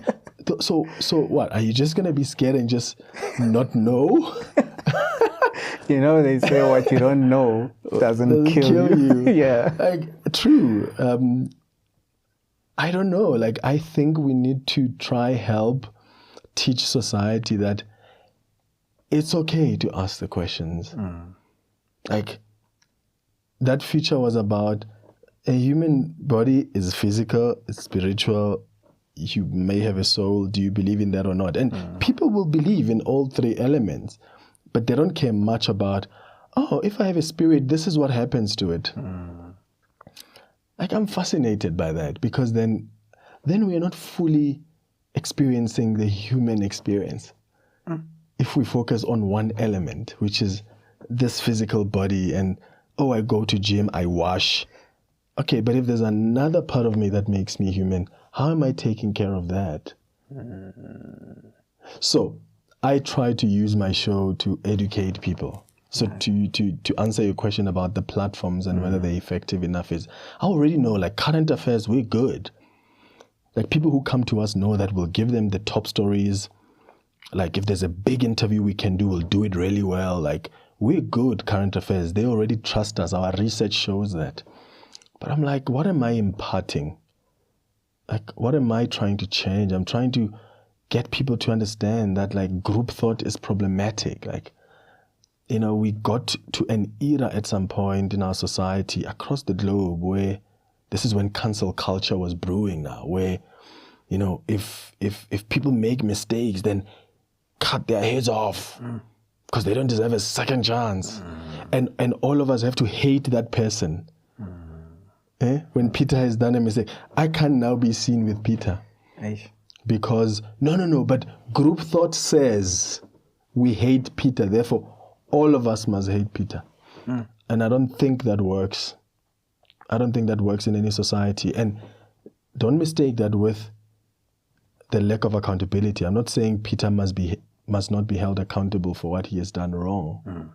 So what? Are you just going to be scared and just not know? You know, they say what you don't know doesn't kill you. Yeah. Like, true. I don't know. Like, I think we need to teach society that it's okay to ask the questions. Like, that feature was about a human body is physical, it's spiritual. You may have a soul. Do you believe in that or not? And people will believe in all three elements, but they don't care much about, if I have a spirit, this is what happens to it. Like, I'm fascinated by that, because then we are not fully experiencing the human experience. If we focus on one element, which is this physical body, and, I go to gym, I wash. Okay, but if there's another part of me that makes me human, how am I taking care of that? So I try to use my show to educate people. So to answer your question about the platforms and whether they're effective enough is, I already know, like, current affairs, we're good. Like, people who come to us know that we'll give them the top stories. Like, if there's a big interview we can do, we'll do it really well. Like, we're good current affairs. They already trust us. Our research shows that. But I'm like, what am I imparting? Like, what am I trying to change? I'm trying to get people to understand that, like, group thought is problematic. Like, you know, we got to an era at some point in our society across the globe where this is when cancel culture was brewing now, where, you know, if people make mistakes, then cut their heads off because they don't deserve a second chance. And all of us have to hate that person. When Peter has done a mistake, I can't now be seen with Peter. Because, no, but group thought says we hate Peter, therefore all of us must hate Peter. And I don't think that works. I don't think that works in any society. And don't mistake that with the lack of accountability. I'm not saying Peter must not be held accountable for what he has done wrong.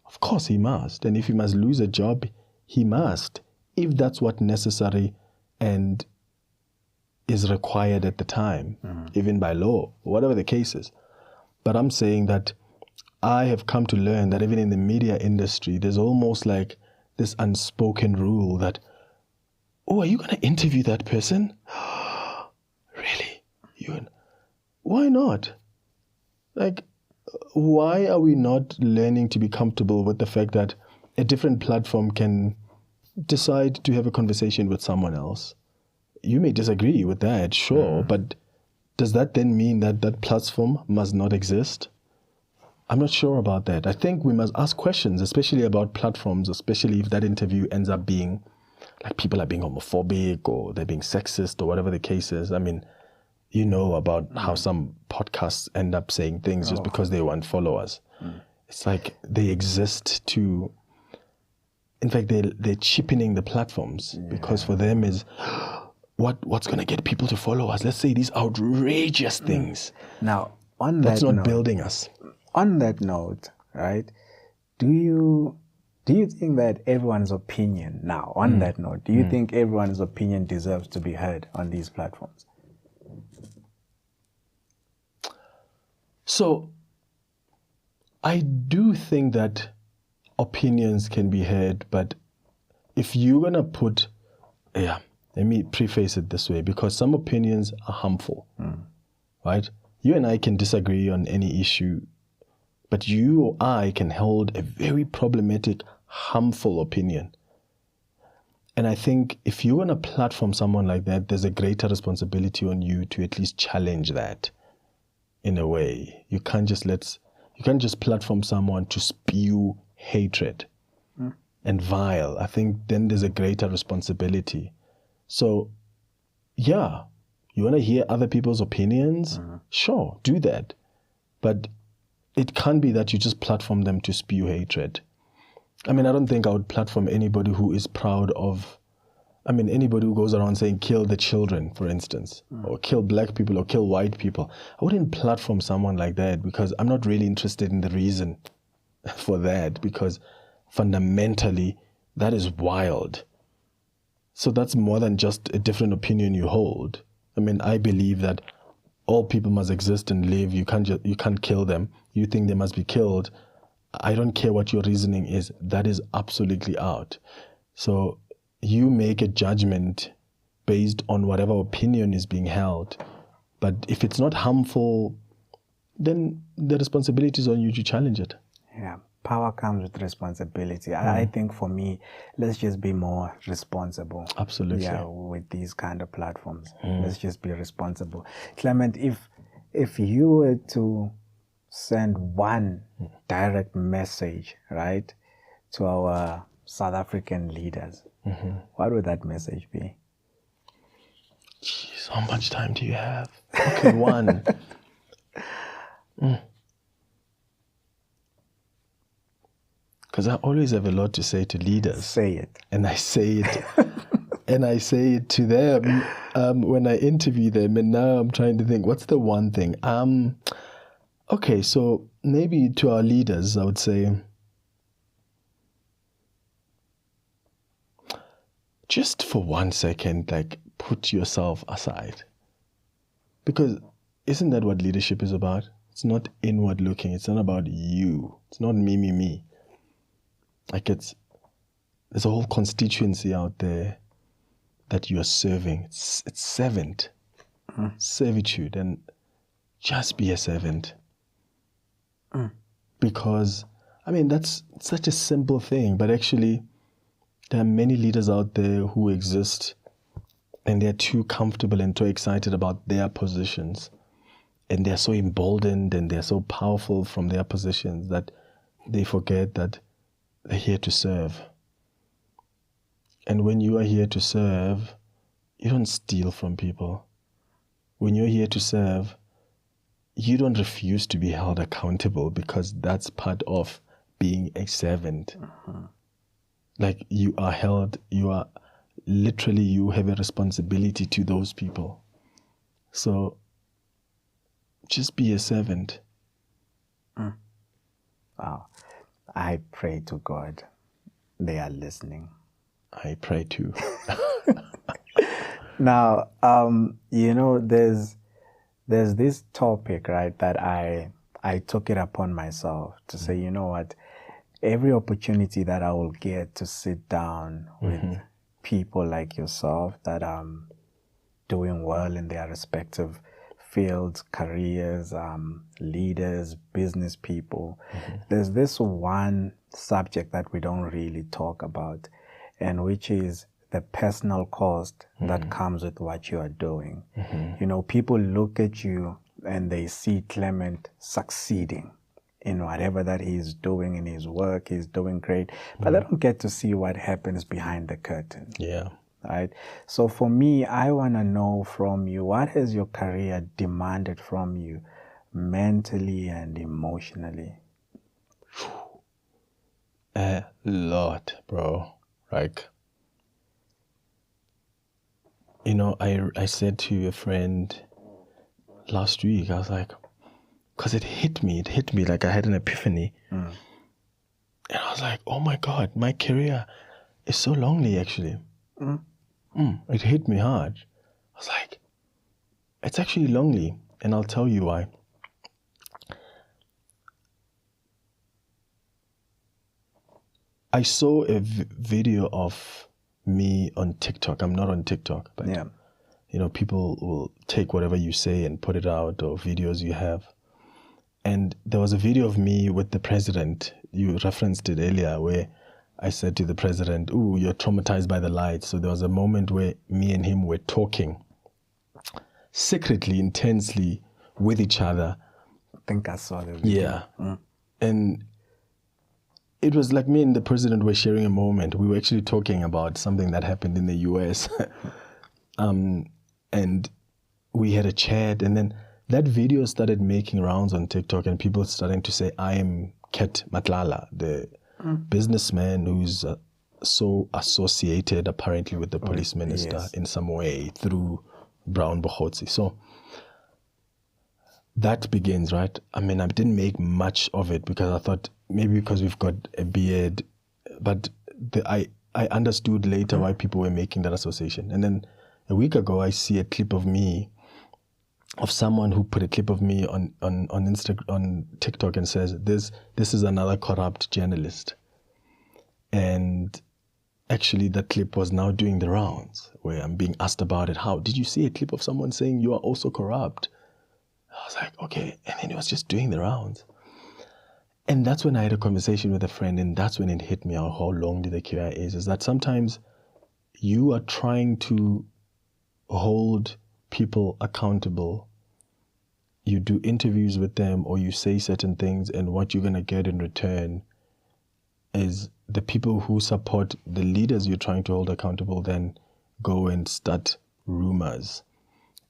Of course he must. And if he must lose a job, he must, if that's what necessary and is required at the time, even by law, whatever the case is. But I'm saying that I have come to learn that even in the media industry, there's almost like this unspoken rule that, oh, are you going to interview that person? Really? Why not? Like, why are we not learning to be comfortable with the fact that a different platform can decide to have a conversation with someone else? You may disagree with that, sure, but does that then mean that that platform must not exist? I'm not sure about that. I think we must ask questions, especially about platforms, especially if that interview ends up being, like, people are being homophobic or they're being sexist or whatever the case is. I mean, you know about how some podcasts end up saying things just because they want followers. It's like they exist to, in fact, they're cheapening the platforms because for them is, what's going to get people to follow us? Let's say these outrageous things. Now, on that That's not note, building us. On that note, right, do you think that everyone's opinion now, on that note, do you think everyone's opinion deserves to be heard on these platforms? So, I do think that opinions can be heard, but if you're going to put, let me preface it this way, because some opinions are harmful, right? You and I can disagree on any issue, but you or I can hold a very problematic, harmful opinion. And I think if you want to platform someone like that, there's a greater responsibility on you to at least challenge that in a way. You can't just platform someone to spew hatred and vile. I think then there's a greater responsibility. So, yeah, you want to hear other people's opinions? Sure, do that. But it can't be that you just platform them to spew hatred. I mean, I don't think I would platform anybody who is proud of, anybody who goes around saying kill the children, for instance, or kill black people or kill white people. I wouldn't platform someone like that because I'm not really interested in the reason for that, because fundamentally that is wild. So that's more than just a different opinion you hold. I believe that all people must exist and live. You can't kill them. You think they must be killed. I don't care what your reasoning is. That is absolutely out. So you make a judgment based on whatever opinion is being held. But if it's not harmful, then the responsibility is on you to challenge it. Yeah, power comes with responsibility. I think for me, let's just be more responsible. Absolutely. Yeah, with these kind of platforms. Let's just be responsible. Clement, if you were to send one direct message, right, to our South African leaders, what would that message be? Jeez, how much time do you have? Okay, one. Because I always have a lot to say to leaders. Say it. And I say it. And I say it to them when I interview them. And now I'm trying to think, what's the one thing? Okay, so maybe to our leaders, I would say, just for 1 second, like, put yourself aside. Because isn't that what leadership is about? It's not inward looking. It's not about you. It's not me. Like, there's a whole constituency out there that you are serving. It's servant, servitude, and just be a servant. Because, that's such a simple thing, but actually, there are many leaders out there who exist and they're too comfortable and too excited about their positions. And they're so emboldened and they're so powerful from their positions that they forget that they're here to serve. And when you are here to serve, you don't steal from people. When you're here to serve, you don't refuse to be held accountable, because that's part of being a servant. Like, you are literally you have a responsibility to those people. So just be a servant. Wow. I pray to God they are listening. I pray too. Now, there's this topic, right, that I took it upon myself to say, you know what, every opportunity that I will get to sit down with people like yourself that are doing well in their respective fields, careers, leaders, business people, there's this one subject that we don't really talk about, and which is the personal cost that comes with what you are doing. People look at you and they see Clement succeeding in whatever that he's doing in his work. He's doing great, but they don't get to see what happens behind the curtain. Yeah. Right? So for me, I want to know from you, what has your career demanded from you mentally and emotionally? A lot, bro. Like, I said to a friend last week, I was like, because it hit me like I had an epiphany. And I was like, oh my God, my career is so lonely, actually. It hit me hard. I was like, it's actually lonely, and I'll tell you why. I saw a video of me on TikTok. I'm not on TikTok, but people will take whatever you say and put it out, or videos you have. And there was a video of me with the president. You referenced it earlier, where I said to the president, "Ooh, you're traumatized by the lights." So there was a moment where me and him were talking secretly, intensely with each other. I think I saw the video. Yeah. And it was like me and the president were sharing a moment. We were actually talking about something that happened in the US. And we had a chat, and then that video started making rounds on TikTok, and people starting to say, I am Ket Matlala, the businessman who's so associated apparently with the police minister in some way through Brown Bohotsi. So that begins, right? I mean, I didn't make much of it because I thought maybe because we've got a beard, but I understood later why people were making that association. And then a week ago, I see a clip of me, of someone who put a clip of me on TikTok and says, this is another corrupt journalist. And actually that clip was now doing the rounds, where I'm being asked about it. How did you see a clip of someone saying you are also corrupt? I was like, okay. And then it was just doing the rounds. And that's when I had a conversation with a friend, and that's when it hit me how lonely the career is that sometimes you are trying to hold people accountable. You do interviews with them, or you say certain things, and what you're going to get in return is the people who support the leaders you're trying to hold accountable then go and start rumors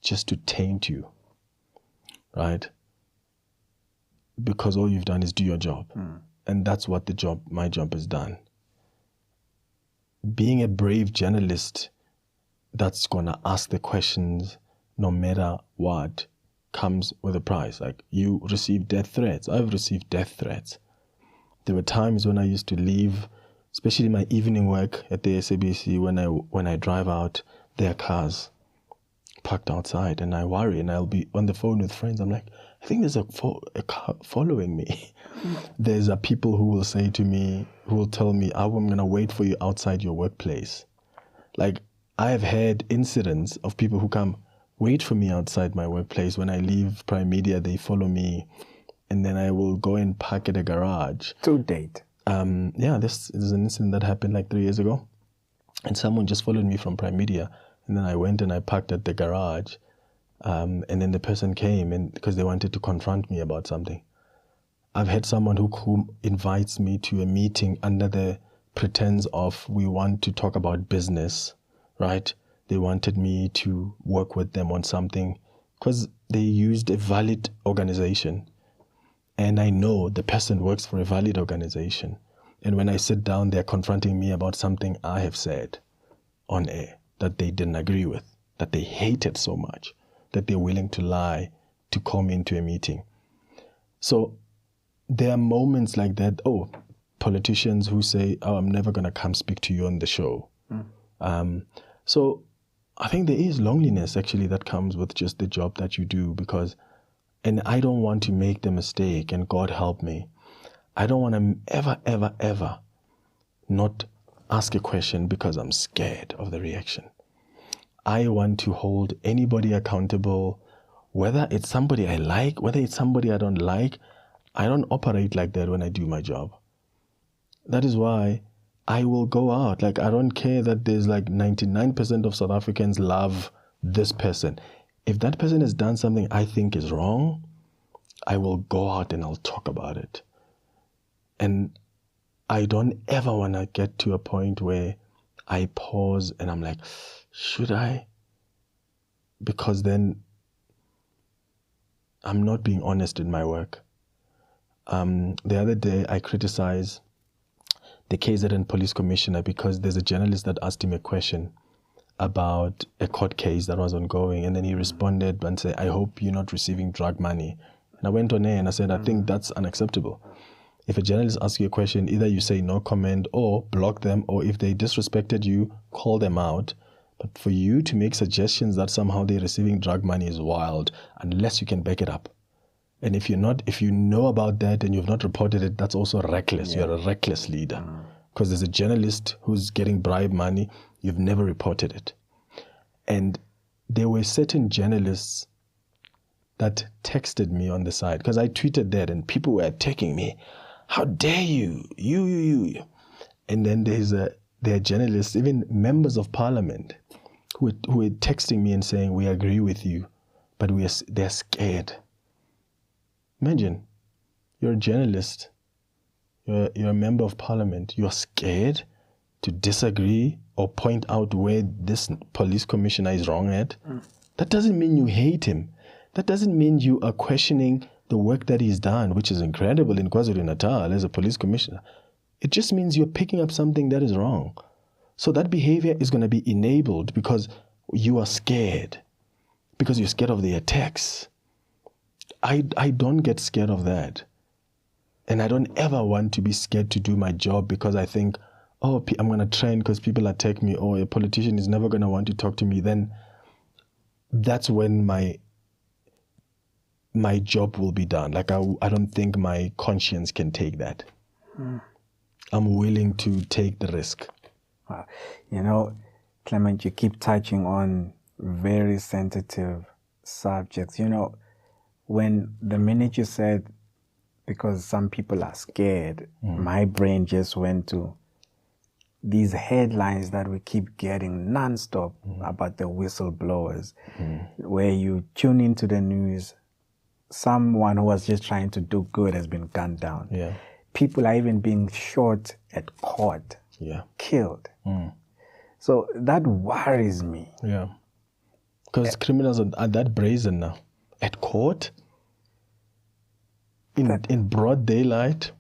just to taint you, right? Because all you've done is do your job. And that's what my job has done. Being a brave journalist that's going to ask the questions no matter what comes with a price. Like, you receive death threats. I've received death threats. There were times when I used to leave, especially my evening work at the SABC, when I drive out, there are cars parked outside, and I worry, and I'll be on the phone with friends. I'm like, I think there's a car following me. There's people who will say to me, who will tell me, I'm going to wait for you outside your workplace. Like, I have had incidents of people who come wait for me outside my workplace. When I leave Prime Media, they follow me, and then I will go and park at a garage. To date. This is an incident that happened like 3 years ago. And someone just followed me from Prime Media. And then I went and I parked at the garage. And then the person came and because they wanted to confront me about something. I've had someone who invites me to a meeting under the pretense of we want to talk about business, right? They wanted me to work with them on something because they used a valid organization. And I know the person works for a valid organization. And when I sit down, they're confronting me about something I have said on air that they didn't agree with, that they hated so much, that they're willing to lie to come into a meeting. So there are moments like that. Oh, politicians who say, oh, I'm never going to come speak to you on the show. So I think there is loneliness actually that comes with just the job that you do, because, and I don't want to make the mistake, and God help me, I don't want to ever not ask a question because I'm scared of the reaction. I want to hold anybody accountable, whether it's somebody I like, whether it's somebody I don't like. I don't operate like that when I do my job. That is why I will go out. Like, I don't care that there's like 99% of South Africans love this person. If that person has done something I think is wrong, I will go out and I'll talk about it. And I don't ever want to get to a point where I pause and I'm like, should I? Because then I'm not being honest in my work. The other day I criticized the KZN police commissioner because there's a journalist that asked him a question about a court case that was ongoing, and then he responded and said, I hope you're not receiving drug money. And I went on air and I said, I think that's unacceptable. If a journalist asks you a question, either you say no comment or block them, or if they disrespected you, call them out. But for you to make suggestions that somehow they're receiving drug money is wild, unless you can back it up. And if you know about that and you've not reported it, that's also reckless. Yeah. You're a reckless leader. Because there's a journalist who's getting bribe money, you've never reported it. And there were certain journalists that texted me on the side, because I tweeted that and people were attacking me. How dare you? You. And then there are journalists, even members of parliament, who are texting me and saying, we agree with you, but they're scared. Imagine, you're a journalist, you're a member of parliament, you're scared to disagree or point out where this police commissioner is wrong at. That doesn't mean you hate him. That doesn't mean you are questioning the work that he's done, which is incredible in KwaZulu-Natal as a police commissioner. It just means you're picking up something that is wrong. So that behavior is going to be enabled because you are scared, because you're scared of the attacks. I don't get scared of that. And I don't ever want to be scared to do my job because I think, oh, I'm going to trend because people attack me, or a politician is never going to want to talk to me. Then that's when my job will be done. Like, I don't think my conscience can take that. I'm willing to take the risk. Wow. You know, Clement, you keep touching on very sensitive subjects. You know, when the minute you said, because some people are scared, my brain just went to these headlines that we keep getting nonstop about the whistleblowers, where you tune into the news, someone who was just trying to do good has been gunned down. Yeah. People are even being shot at court, killed. So that worries me. Yeah. Because criminals are that brazen now. At court? In broad daylight?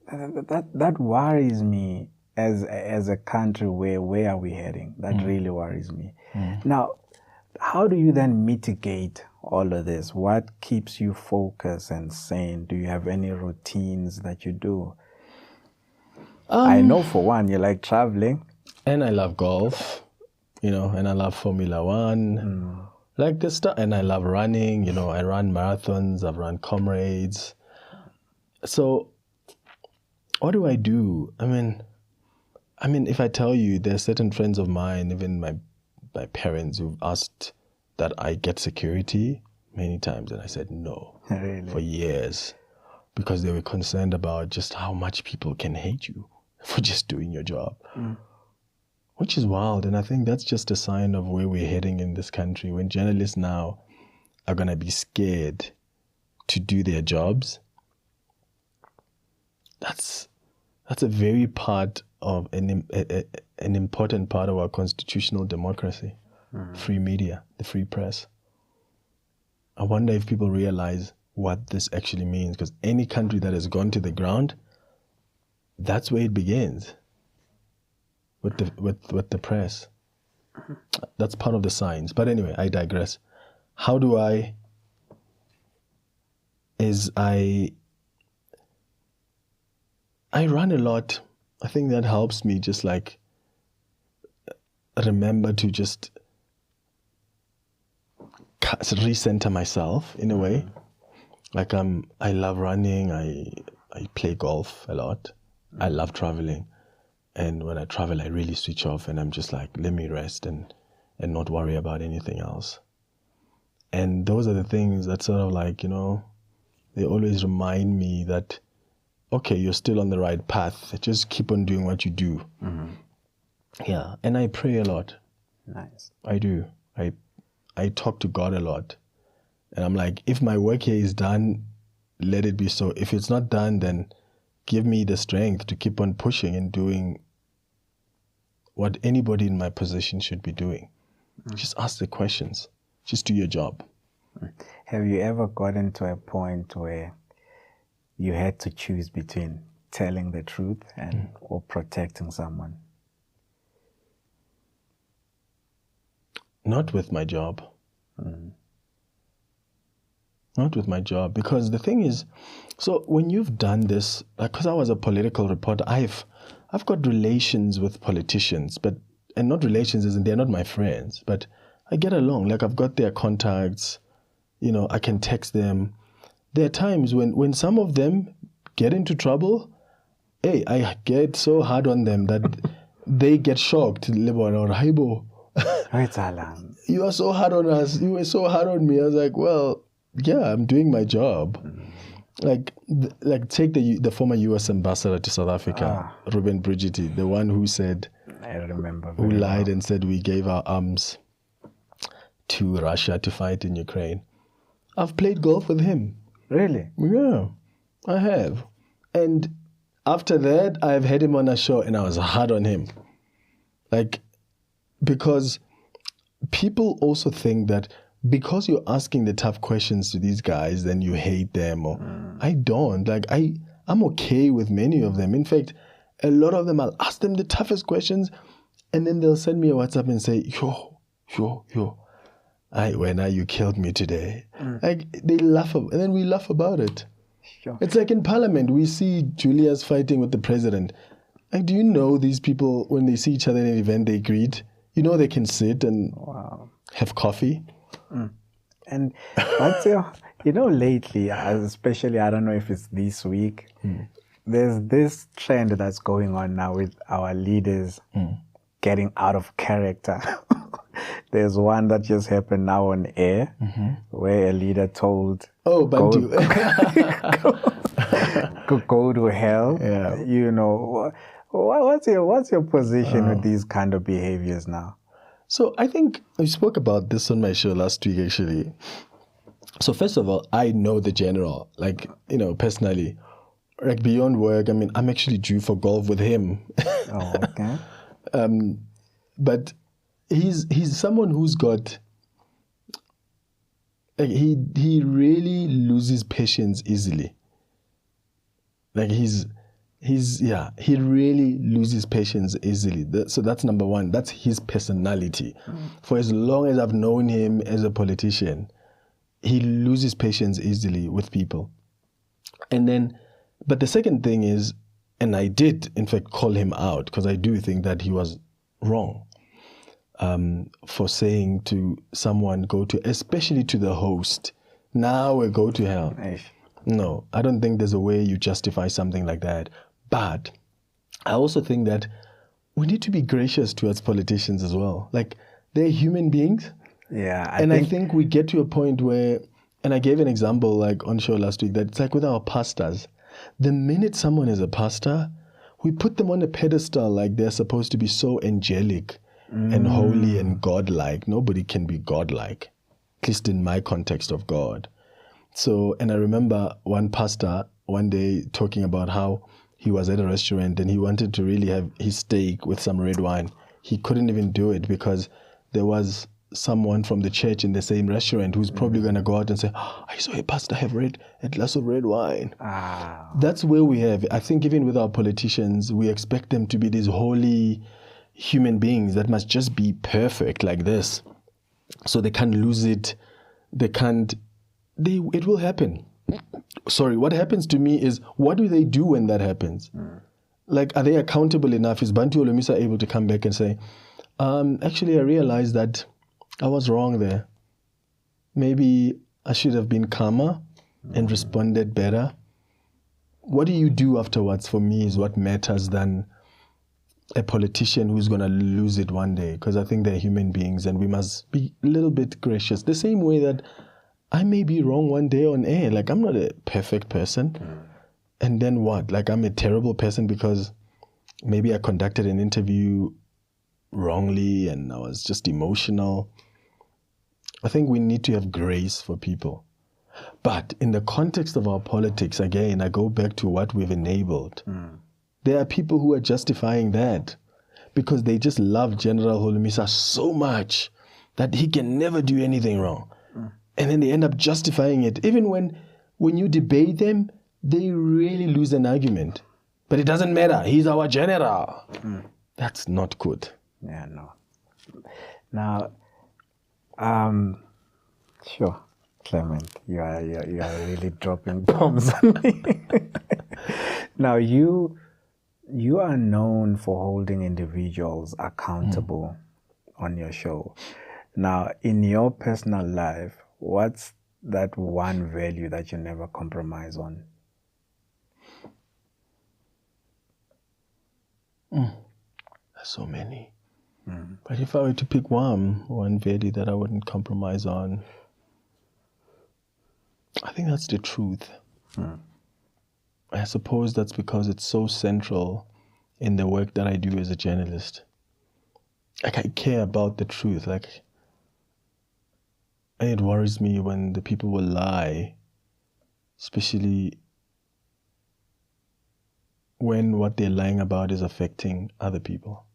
That worries me as a country. Where are we heading? That really worries me. Now, how do you then mitigate all of this? What keeps you focused and sane? Do you have any routines that you do? I know for one, you like traveling. And I love golf, and I love Formula One. Like this stuff. And I love running, I run marathons, I've run comrades. So what do I do? I mean, if I tell you, there are certain friends of mine, even my parents, who've asked that I get security many times, and I said no. Really? For years, because they were concerned about just how much people can hate you for just doing your job, which is wild. And I think that's just a sign of where we're heading in this country, when journalists now are going to be scared to do their jobs. That's a very part of an important part of our constitutional democracy, free media, the free press. I wonder if people realize what this actually means, because any country that has gone to the ground, that's where it begins. with the press. That's part of the science. But anyway, I digress. How do I run a lot. I think that helps me just like remember to just recenter myself in a way. Like I love running. I play golf a lot. I love traveling. And when I travel, I really switch off and I'm just like, let me rest and not worry about anything else. And those are the things that sort of like, they always remind me that, okay, you're still on the right path. Just keep on doing what you do. Yeah. And I pray a lot. Nice. I do. I talk to God a lot. And I'm like, if my work here is done, let it be so. If it's not done, then give me the strength to keep on pushing and doing what anybody in my position should be doing. Just ask the questions. Just do your job. Have you ever gotten to a point where you had to choose between telling the truth and or protecting someone? Not with my job. Not with my job. Because the thing is, so when you've done this, like, because I was a political reporter, I've got relations with politicians, and not relations as in they're not my friends, but I get along. Like, I've got their contacts, I can text them. There are times when some of them get into trouble, hey, I get so hard on them that they get shocked. You are so hard on us. You were so hard on me. I was like, well, yeah, I'm doing my job. Like take the former U.S. ambassador to South Africa, Ruben Brigitte, the one who said, I remember, who lied and said we gave our arms to Russia to fight in Ukraine. I've played golf with him. Really? Yeah, I have. And after that, I've had him on a show and I was hard on him. Like, because people also think that because you're asking the tough questions to these guys, then you hate them. Or I don't. Like, I'm okay with many of them. In fact, a lot of them, I'll ask them the toughest questions and then they'll send me a WhatsApp and say, yo, you killed me today. Like, they laugh, and then we laugh about it. Sure. It's like in Parliament, we see Julius fighting with the president. Like, do you know these people, when they see each other in an event, they greet? They can sit and have coffee. And what's lately, especially, I don't know if it's this week, there's this trend that's going on now with our leaders getting out of character. There's one that just happened now on air where a leader told, Bantu. go to hell. Yeah. What's your position with these kind of behaviors now? So I think I spoke about this on my show last week, actually. So first of all, I know the general, like, personally, like beyond work. I mean, I'm actually due for golf with him. Oh, okay. But he's someone who's got, like, he really loses patience easily. Like, he really loses patience easily. So that's number one. That's his personality. For as long as I've known him as a politician, he loses patience easily with people. And then, but the second thing is, and I did, in fact, call him out, because I do think that he was wrong for saying to someone, especially to the host, now we go to hell. No, I don't think there's a way you justify something like that. But I also think that we need to be gracious towards politicians as well. Like, they're human beings. Yeah. I think we get to a point where, and I gave an example like on show last week, that it's like with our pastors. The minute someone is a pastor, we put them on a pedestal like they're supposed to be so angelic and holy and godlike. Nobody can be godlike, at least in my context of God. So, and I remember one pastor one day talking about how he was at a restaurant and he wanted to really have his steak with some red wine. He couldn't even do it because there was someone from the church in the same restaurant who's probably going to go out and say, I saw a pastor have a glass of red wine. That's where we have, I think even with our politicians, we expect them to be these holy, human beings that must just be perfect like this. So they can't lose it. It will happen. Sorry, what happens to me is, what do they do when that happens? Like, are they accountable enough? Is Bantu Olomisa able to come back and say, actually, I realized that I was wrong there. Maybe I should have been calmer and responded better. What do you do afterwards, for me, is what matters than a politician who's going to lose it one day. Because I think they're human beings and we must be a little bit gracious. The same way that I may be wrong one day on air. Like, I'm not a perfect person. And then what? Like, I'm a terrible person because maybe I conducted an interview wrongly and I was just emotional. I think we need to have grace for people. But in the context of our politics, again, I go back to what we've enabled. There are people who are justifying that because they just love General Holomisa so much that he can never do anything wrong. And then they end up justifying it. Even when you debate them, they really lose an argument. But it doesn't matter. He's our general. That's not good. Yeah, no. Now, sure, Clement, you are really dropping bombs on me. Now, you are known for holding individuals accountable on your show. Now, in your personal life, what's that one value that you never compromise on? There's so many. But if I were to pick one value that I wouldn't compromise on, I think that's the truth. I suppose that's because it's so central in the work that I do as a journalist. Like, I care about the truth. Like, and it worries me when the people will lie, especially when what they're lying about is affecting other people.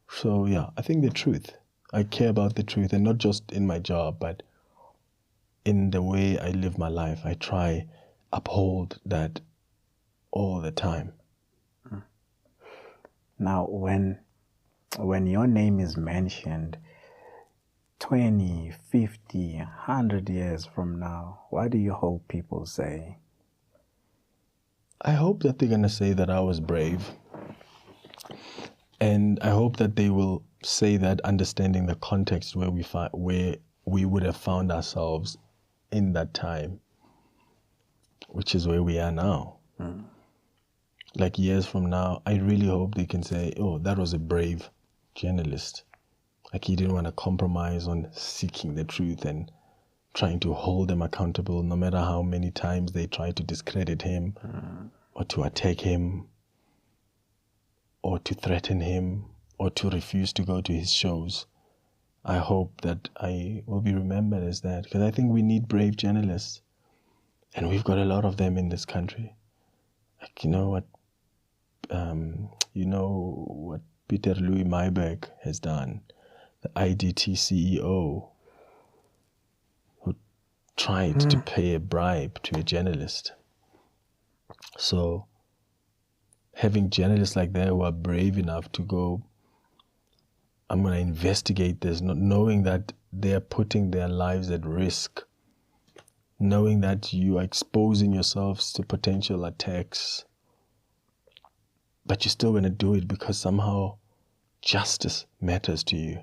So yeah, I think the truth. I care about the truth, and not just in my job, but in the way I live my life. I try uphold that all the time. Now, when your name is mentioned 20, 50, 100 years from now, what do you hope people say? I hope that they're going to say that I was brave. And I hope that they will say that understanding the context where we would have found ourselves in that time, which is where we are now. Like, years from now, I really hope they can say, oh, that was a brave journalist. Like, he didn't want to compromise on seeking the truth and trying to hold them accountable, no matter how many times they try to discredit him or to attack him or to threaten him or to refuse to go to his shows. I hope that I will be remembered as that, because I think we need brave journalists, and we've got a lot of them in this country. Like, you know what Peter Louis Mayberg has done, the IDT CEO, who tried to pay a bribe to a journalist. So having journalists like that who are brave enough to go, I'm going to investigate this, not knowing that they're putting their lives at risk, knowing that you are exposing yourselves to potential attacks, but you're still going to do it because somehow justice matters to you.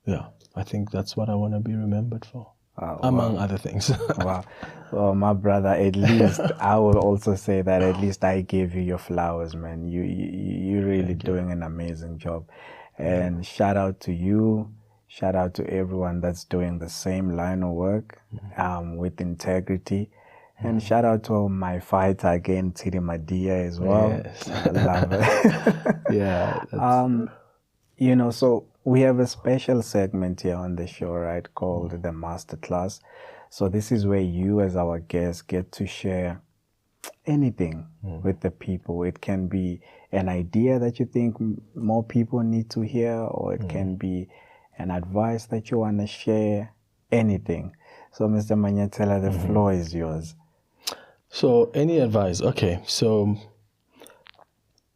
Yeah, I think that's what I want to be remembered for, among other things. Wow. Well, my brother, at least I will also say that at least I gave you your flowers, man. You're really doing an amazing job. And shout out to you. Shout out to everyone that's doing the same line of work with integrity. And shout out to my fighter again, Tiri Madia, as well. Yes. I love it. Yeah. So we have a special segment here on the show, right, called the Masterclass. So this is where you, as our guest, get to share anything with the people. It can be an idea that you think more people need to hear, or it can be an advice that you want to share, anything. So, Mr. Manyathela, the floor is yours. So, any advice? Okay, so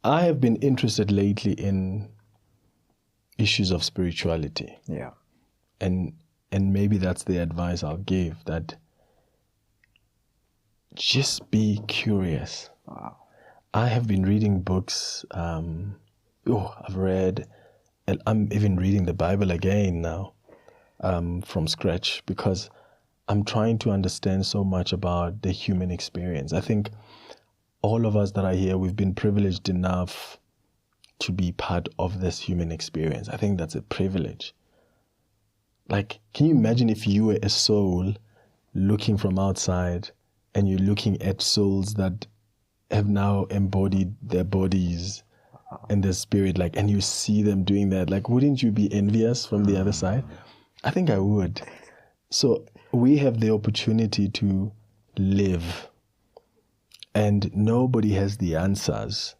I have been interested lately in issues of spirituality. Yeah. And maybe that's the advice I'll give, that just be curious. Wow. I have been reading books. I've read, and I'm even reading the Bible again now from scratch, because I'm trying to understand so much about the human experience. I think all of us that are here, we've been privileged enough to be part of this human experience. I think that's a privilege. Like, can you imagine if you were a soul looking from outside and you're looking at souls that have now embodied their bodies and their spirit, like, and you see them doing that? Like, wouldn't you be envious from the other side? I think I would. So we have the opportunity to live, and nobody has the answers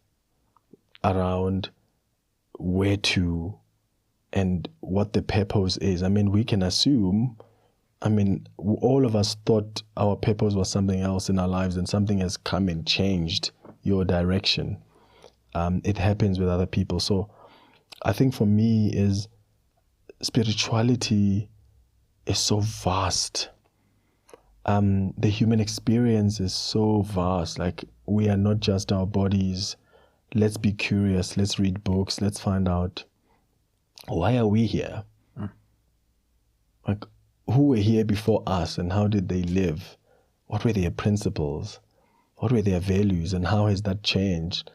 around where to and what the purpose is. I mean, we can assume, all of us thought our purpose was something else in our lives, and something has come and changed your direction. It happens with other people. So I think for me is spirituality is so vast. The human experience is so vast. Like, we are not just our bodies. Let's be curious. Let's read books. Let's find out, why are we here? Like, who were here before us and how did they live? What were their principles? What were their values, and how has that changed?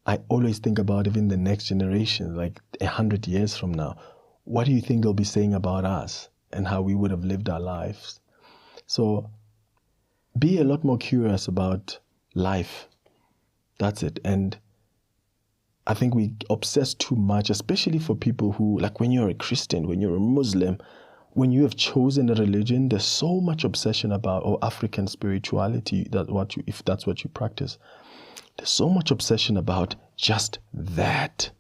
I always think about even the next generation, like 100 years from now. What do you think they'll be saying about us and how we would have lived our lives? So be a lot more curious about life. That's it. And I think we obsess too much, especially for people who, like, when you're a Christian, when you're a Muslim, when you have chosen a religion, there's so much obsession about, African spirituality, if that's what you practice. There's so much obsession about just that.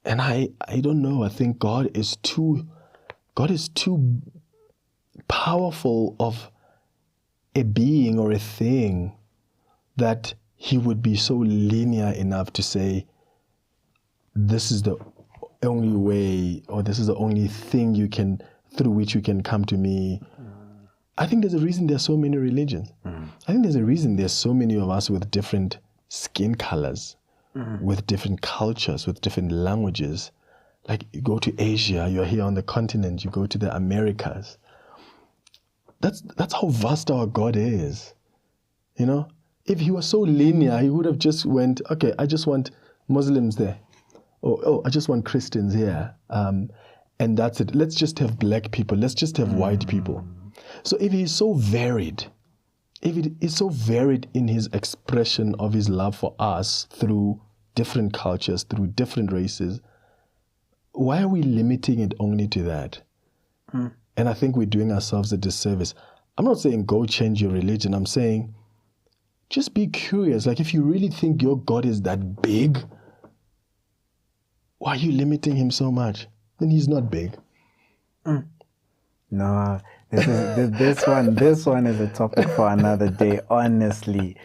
And I don't know, I think God is too powerful of a being or a thing that he would be so linear enough to say, this is the only way, or this is the only thing through which you can come to me. I think there's a reason there's so many religions. I think there's a reason there's so many of us with different skin colors, with different cultures, with different languages. Like, you go to Asia, you're here on the continent, you go to the Americas. That's how vast our God is. You know? If he was so linear, he would have just went, okay, I just want Muslims there. I just want Christians here. And that's it. Let's just have black people. Let's just have white people. So if he's so varied, if it is so varied in his expression of his love for us through different cultures, through different races, why are we limiting it only to that? And I think we're doing ourselves a disservice. I'm not saying go change your religion. I'm saying just be curious. Like, if you really think your God is that big, why are you limiting him so much? Then he's not big. No, this one is a topic for another day, honestly.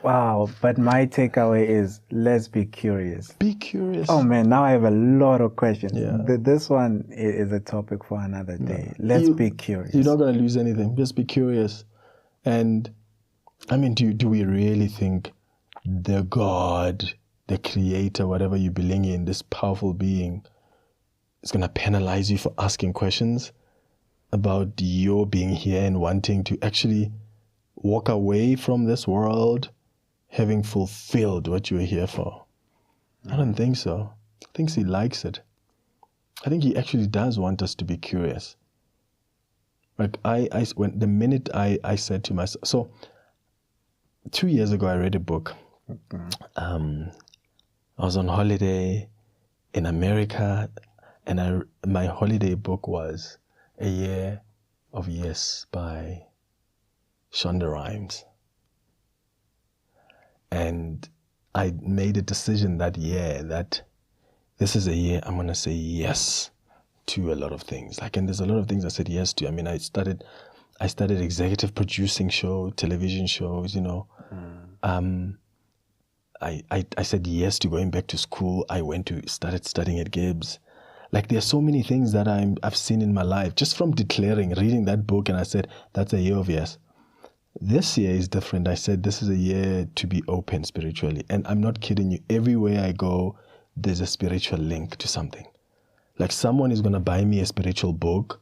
Wow, but my takeaway is, let's be curious. Be curious. Oh man, now I have a lot of questions. Yeah. This one is a topic for another day. Let's be curious. You're not going to lose anything. Just be curious. And I mean, do we really think the God, the creator, whatever you believe in, this powerful being, is going to penalize you for asking questions about your being here and wanting to actually walk away from this world having fulfilled what you were here for? I don't think so. I think he likes it. I think he actually does want us to be curious. Like, when the minute I said to myself, so 2 years ago I read a book. I was on holiday in America, and my holiday book was A Year of Yes by Shonda Rhimes. And I made a decision that year that this is a year I'm going to say yes to a lot of things. Like, and there's a lot of things I said yes to. I mean, I started executive producing television shows, you know. I said yes to going back to school. I started studying at Gibbs. Like, there's so many things that I've seen in my life just from reading that book, and I said, that's a year of yes. This year is different. I said, this is a year to be open spiritually. And I'm not kidding you. Everywhere I go, there's a spiritual link to something. Like, someone is going to buy me a spiritual book,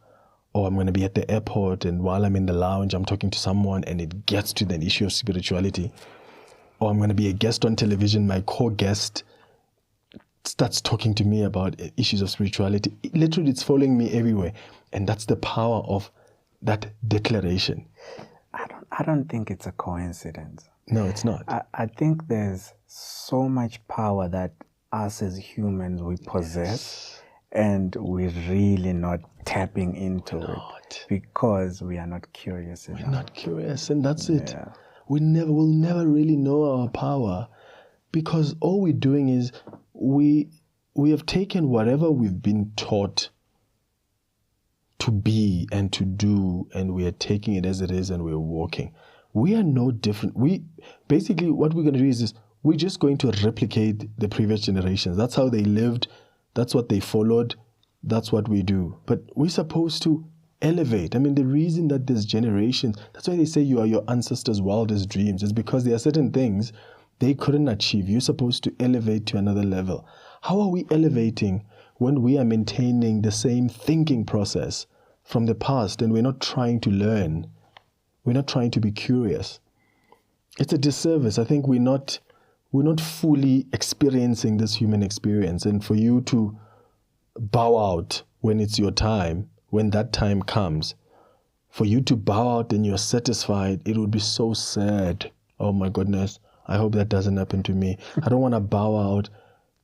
or I'm going to be at the airport, and while I'm in the lounge, I'm talking to someone, and it gets to the issue of spirituality. Or I'm going to be a guest on television. My co-guest starts talking to me about issues of spirituality. Literally, it's following me everywhere. And that's the power of that declaration. I don't think it's a coincidence. No, it's not. I think there's so much power that us as humans we possess, and we're really not tapping into it because we are not curious enough. We're not curious, and that's it. We'll never really know our power, because all we're doing is we have taken whatever we've been taught to be and to do, and we are taking it as it is, and we're walking. We are no different. Basically what we're going to do is we're just going to replicate the previous generations. That's how they lived. That's what they followed. That's what we do. But we're supposed to elevate. I mean, the reason that there's generations, that's why they say you are your ancestors' wildest dreams. It's because there are certain things they couldn't achieve. You're supposed to elevate to another level. How are we elevating when we are maintaining the same thinking process from the past, and we're not trying to learn? We're not trying to be curious. It's a disservice. I think we're not fully experiencing this human experience. And for you to bow out when it's your time, when that time comes, for you to bow out and you're satisfied, it would be so sad. Oh my goodness. I hope that doesn't happen to me. I don't want to bow out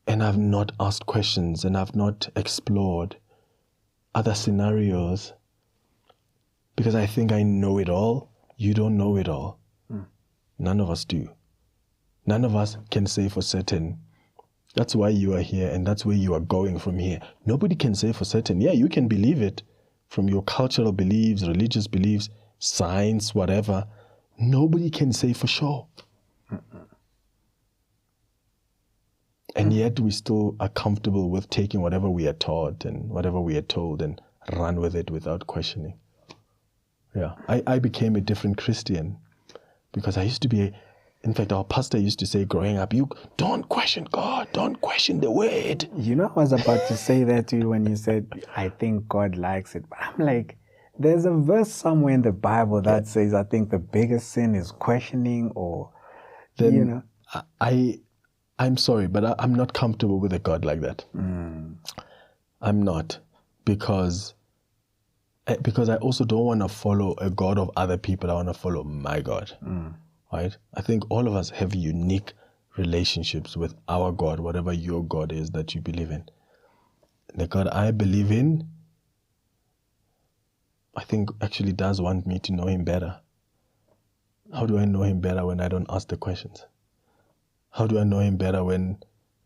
and I've not asked questions and I've not explored other scenarios, because I think I know it all. You don't know it all. None of us do. None of us can say for certain, that's why you are here and that's where you are going from here. Nobody can say for certain. Yeah, you can believe it from your cultural beliefs, religious beliefs, science, whatever. Nobody can say for sure. And yet we still are comfortable with taking whatever we are taught and whatever we are told and run with it without questioning. Yeah, I became a different Christian because I used to be, in fact, our pastor used to say growing up, you don't question God, don't question the word. You know, I was about to say that to you when you said, I think God likes it. But I'm like, there's a verse somewhere in the Bible that says, I think the biggest sin is questioning, or, then you know. I'm sorry, but I'm not comfortable with a God like that. I'm not, because I also don't want to follow a God of other people. I want to follow my God. Right? I think all of us have unique relationships with our God, whatever your God is that you believe in. The God I believe in, I think actually does want me to know him better. How do I know him better when I don't ask the questions? How do I know him better when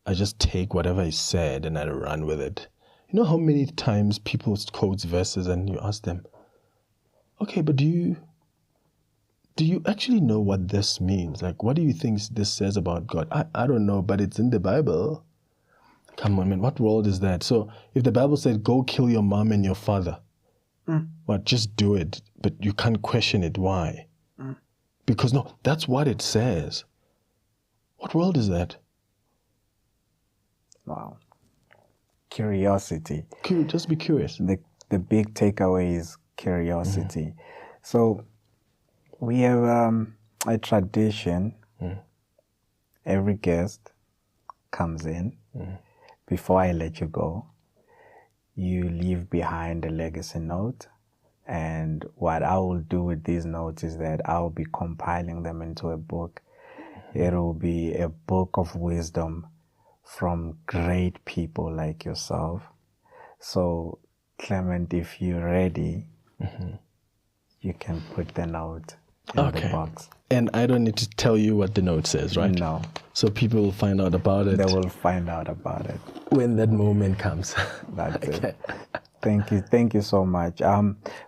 I just take whatever he said and I run with it? You know how many times people quote verses and you ask them, okay, but do you actually know what this means? Like, what do you think this says about God? I don't know, but it's in the Bible. Come on, man, what world is that? So if the Bible said, go kill your mom and your father, well, just do it, but you can't question it. Why? Because no, that's what it says. What world is that? Wow. Curiosity. Just be curious. The big takeaway is curiosity. So we have a tradition. Every guest comes in. Before I let you go, you leave behind a legacy note. And what I will do with these notes is that I will be compiling them into a book. It will be a book of wisdom from great people like yourself. So, Clement, if you're ready, you can put the note in the box. And I don't need to tell you what the note says, right? No. So people will find out about it. They will find out about it when that moment comes. That's it. Thank you so much.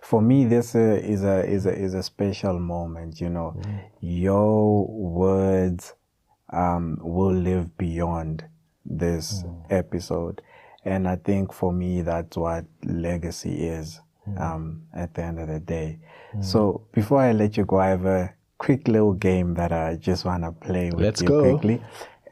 For me, this is a special moment. You know, your words will live beyond this episode. And I think for me, that's what legacy is at the end of the day. So before I let you go, I have a quick little game that I just want to play with you quickly.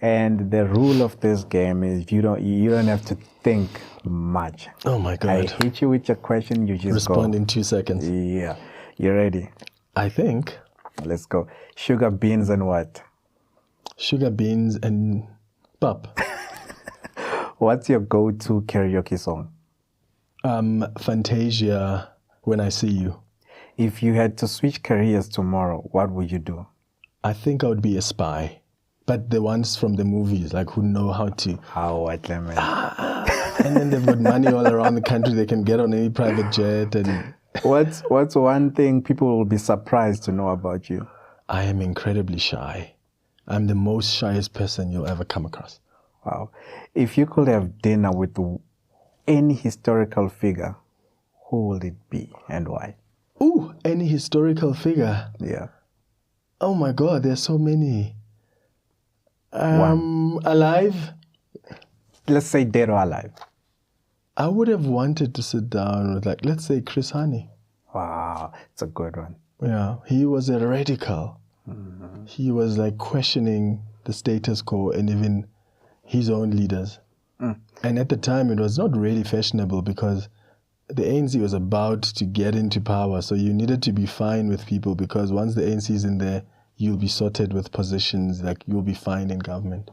And the rule of this game is you don't have to think much. Oh my God. I hit you with your question, you just respond in 2 seconds. Yeah. You ready? I think. Let's go. Sugar, beans, and what? Sugar, beans, and pop. What's your go-to karaoke song? Fantasia, When I See You. If you had to switch careers tomorrow, what would you do? I think I would be a spy. But the ones from the movies, like who know how to. Clement. And then they've got money all around the country. They can get on any private jet. And What's one thing people will be surprised to know about you? I am incredibly shy. I'm the most shyest person you'll ever come across. Wow. If you could have dinner with any historical figure, who would it be and why? Ooh, any historical figure? Yeah. Oh my God, there's so many. One. Alive? Let's say dead or alive. I would have wanted to sit down with, like, let's say Chris Hani. Wow, it's a good one. Yeah, he was a radical. He was like questioning the status quo and even his own leaders. And at the time, it was not really fashionable because the ANC was about to get into power. So you needed to be fine with people because once the ANC is in there, you'll be sorted with positions, like you'll be fine in government.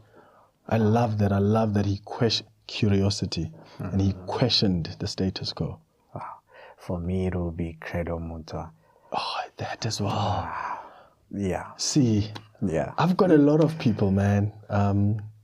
I love that. I love that he questioned curiosity and he questioned the status quo. Wow. For me, it will be Credo Mutwa. Oh, that as well. Yeah. See, yeah, I've got a lot of people, man.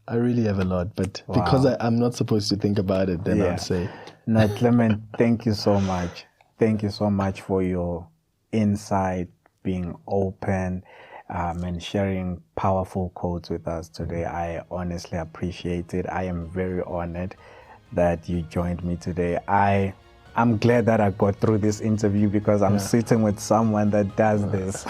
I really have a lot, but because I'm not supposed to think about it, then I'd say. No, Clement, thank you so much. Thank you so much for your insight, being open, and sharing powerful quotes with us today. I honestly appreciate it. I am very honored that you joined me today. I'm glad that I got through this interview because I'm sitting with someone that does this.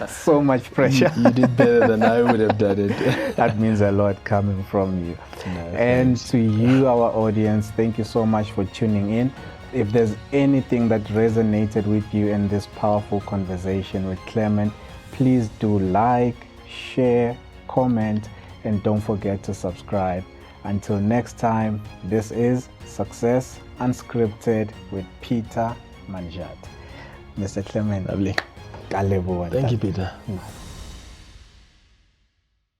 So much pressure. You did better than I would have done it. That means a lot coming from you. And to you, our audience, thank you so much for tuning in. If there's anything that resonated with you in this powerful conversation with Clement, please do like, share, comment, and don't forget to subscribe. Until next time, this is Success Unscripted with Peter Manjate. Mr. Clement. Lovely. Thank you, Peter.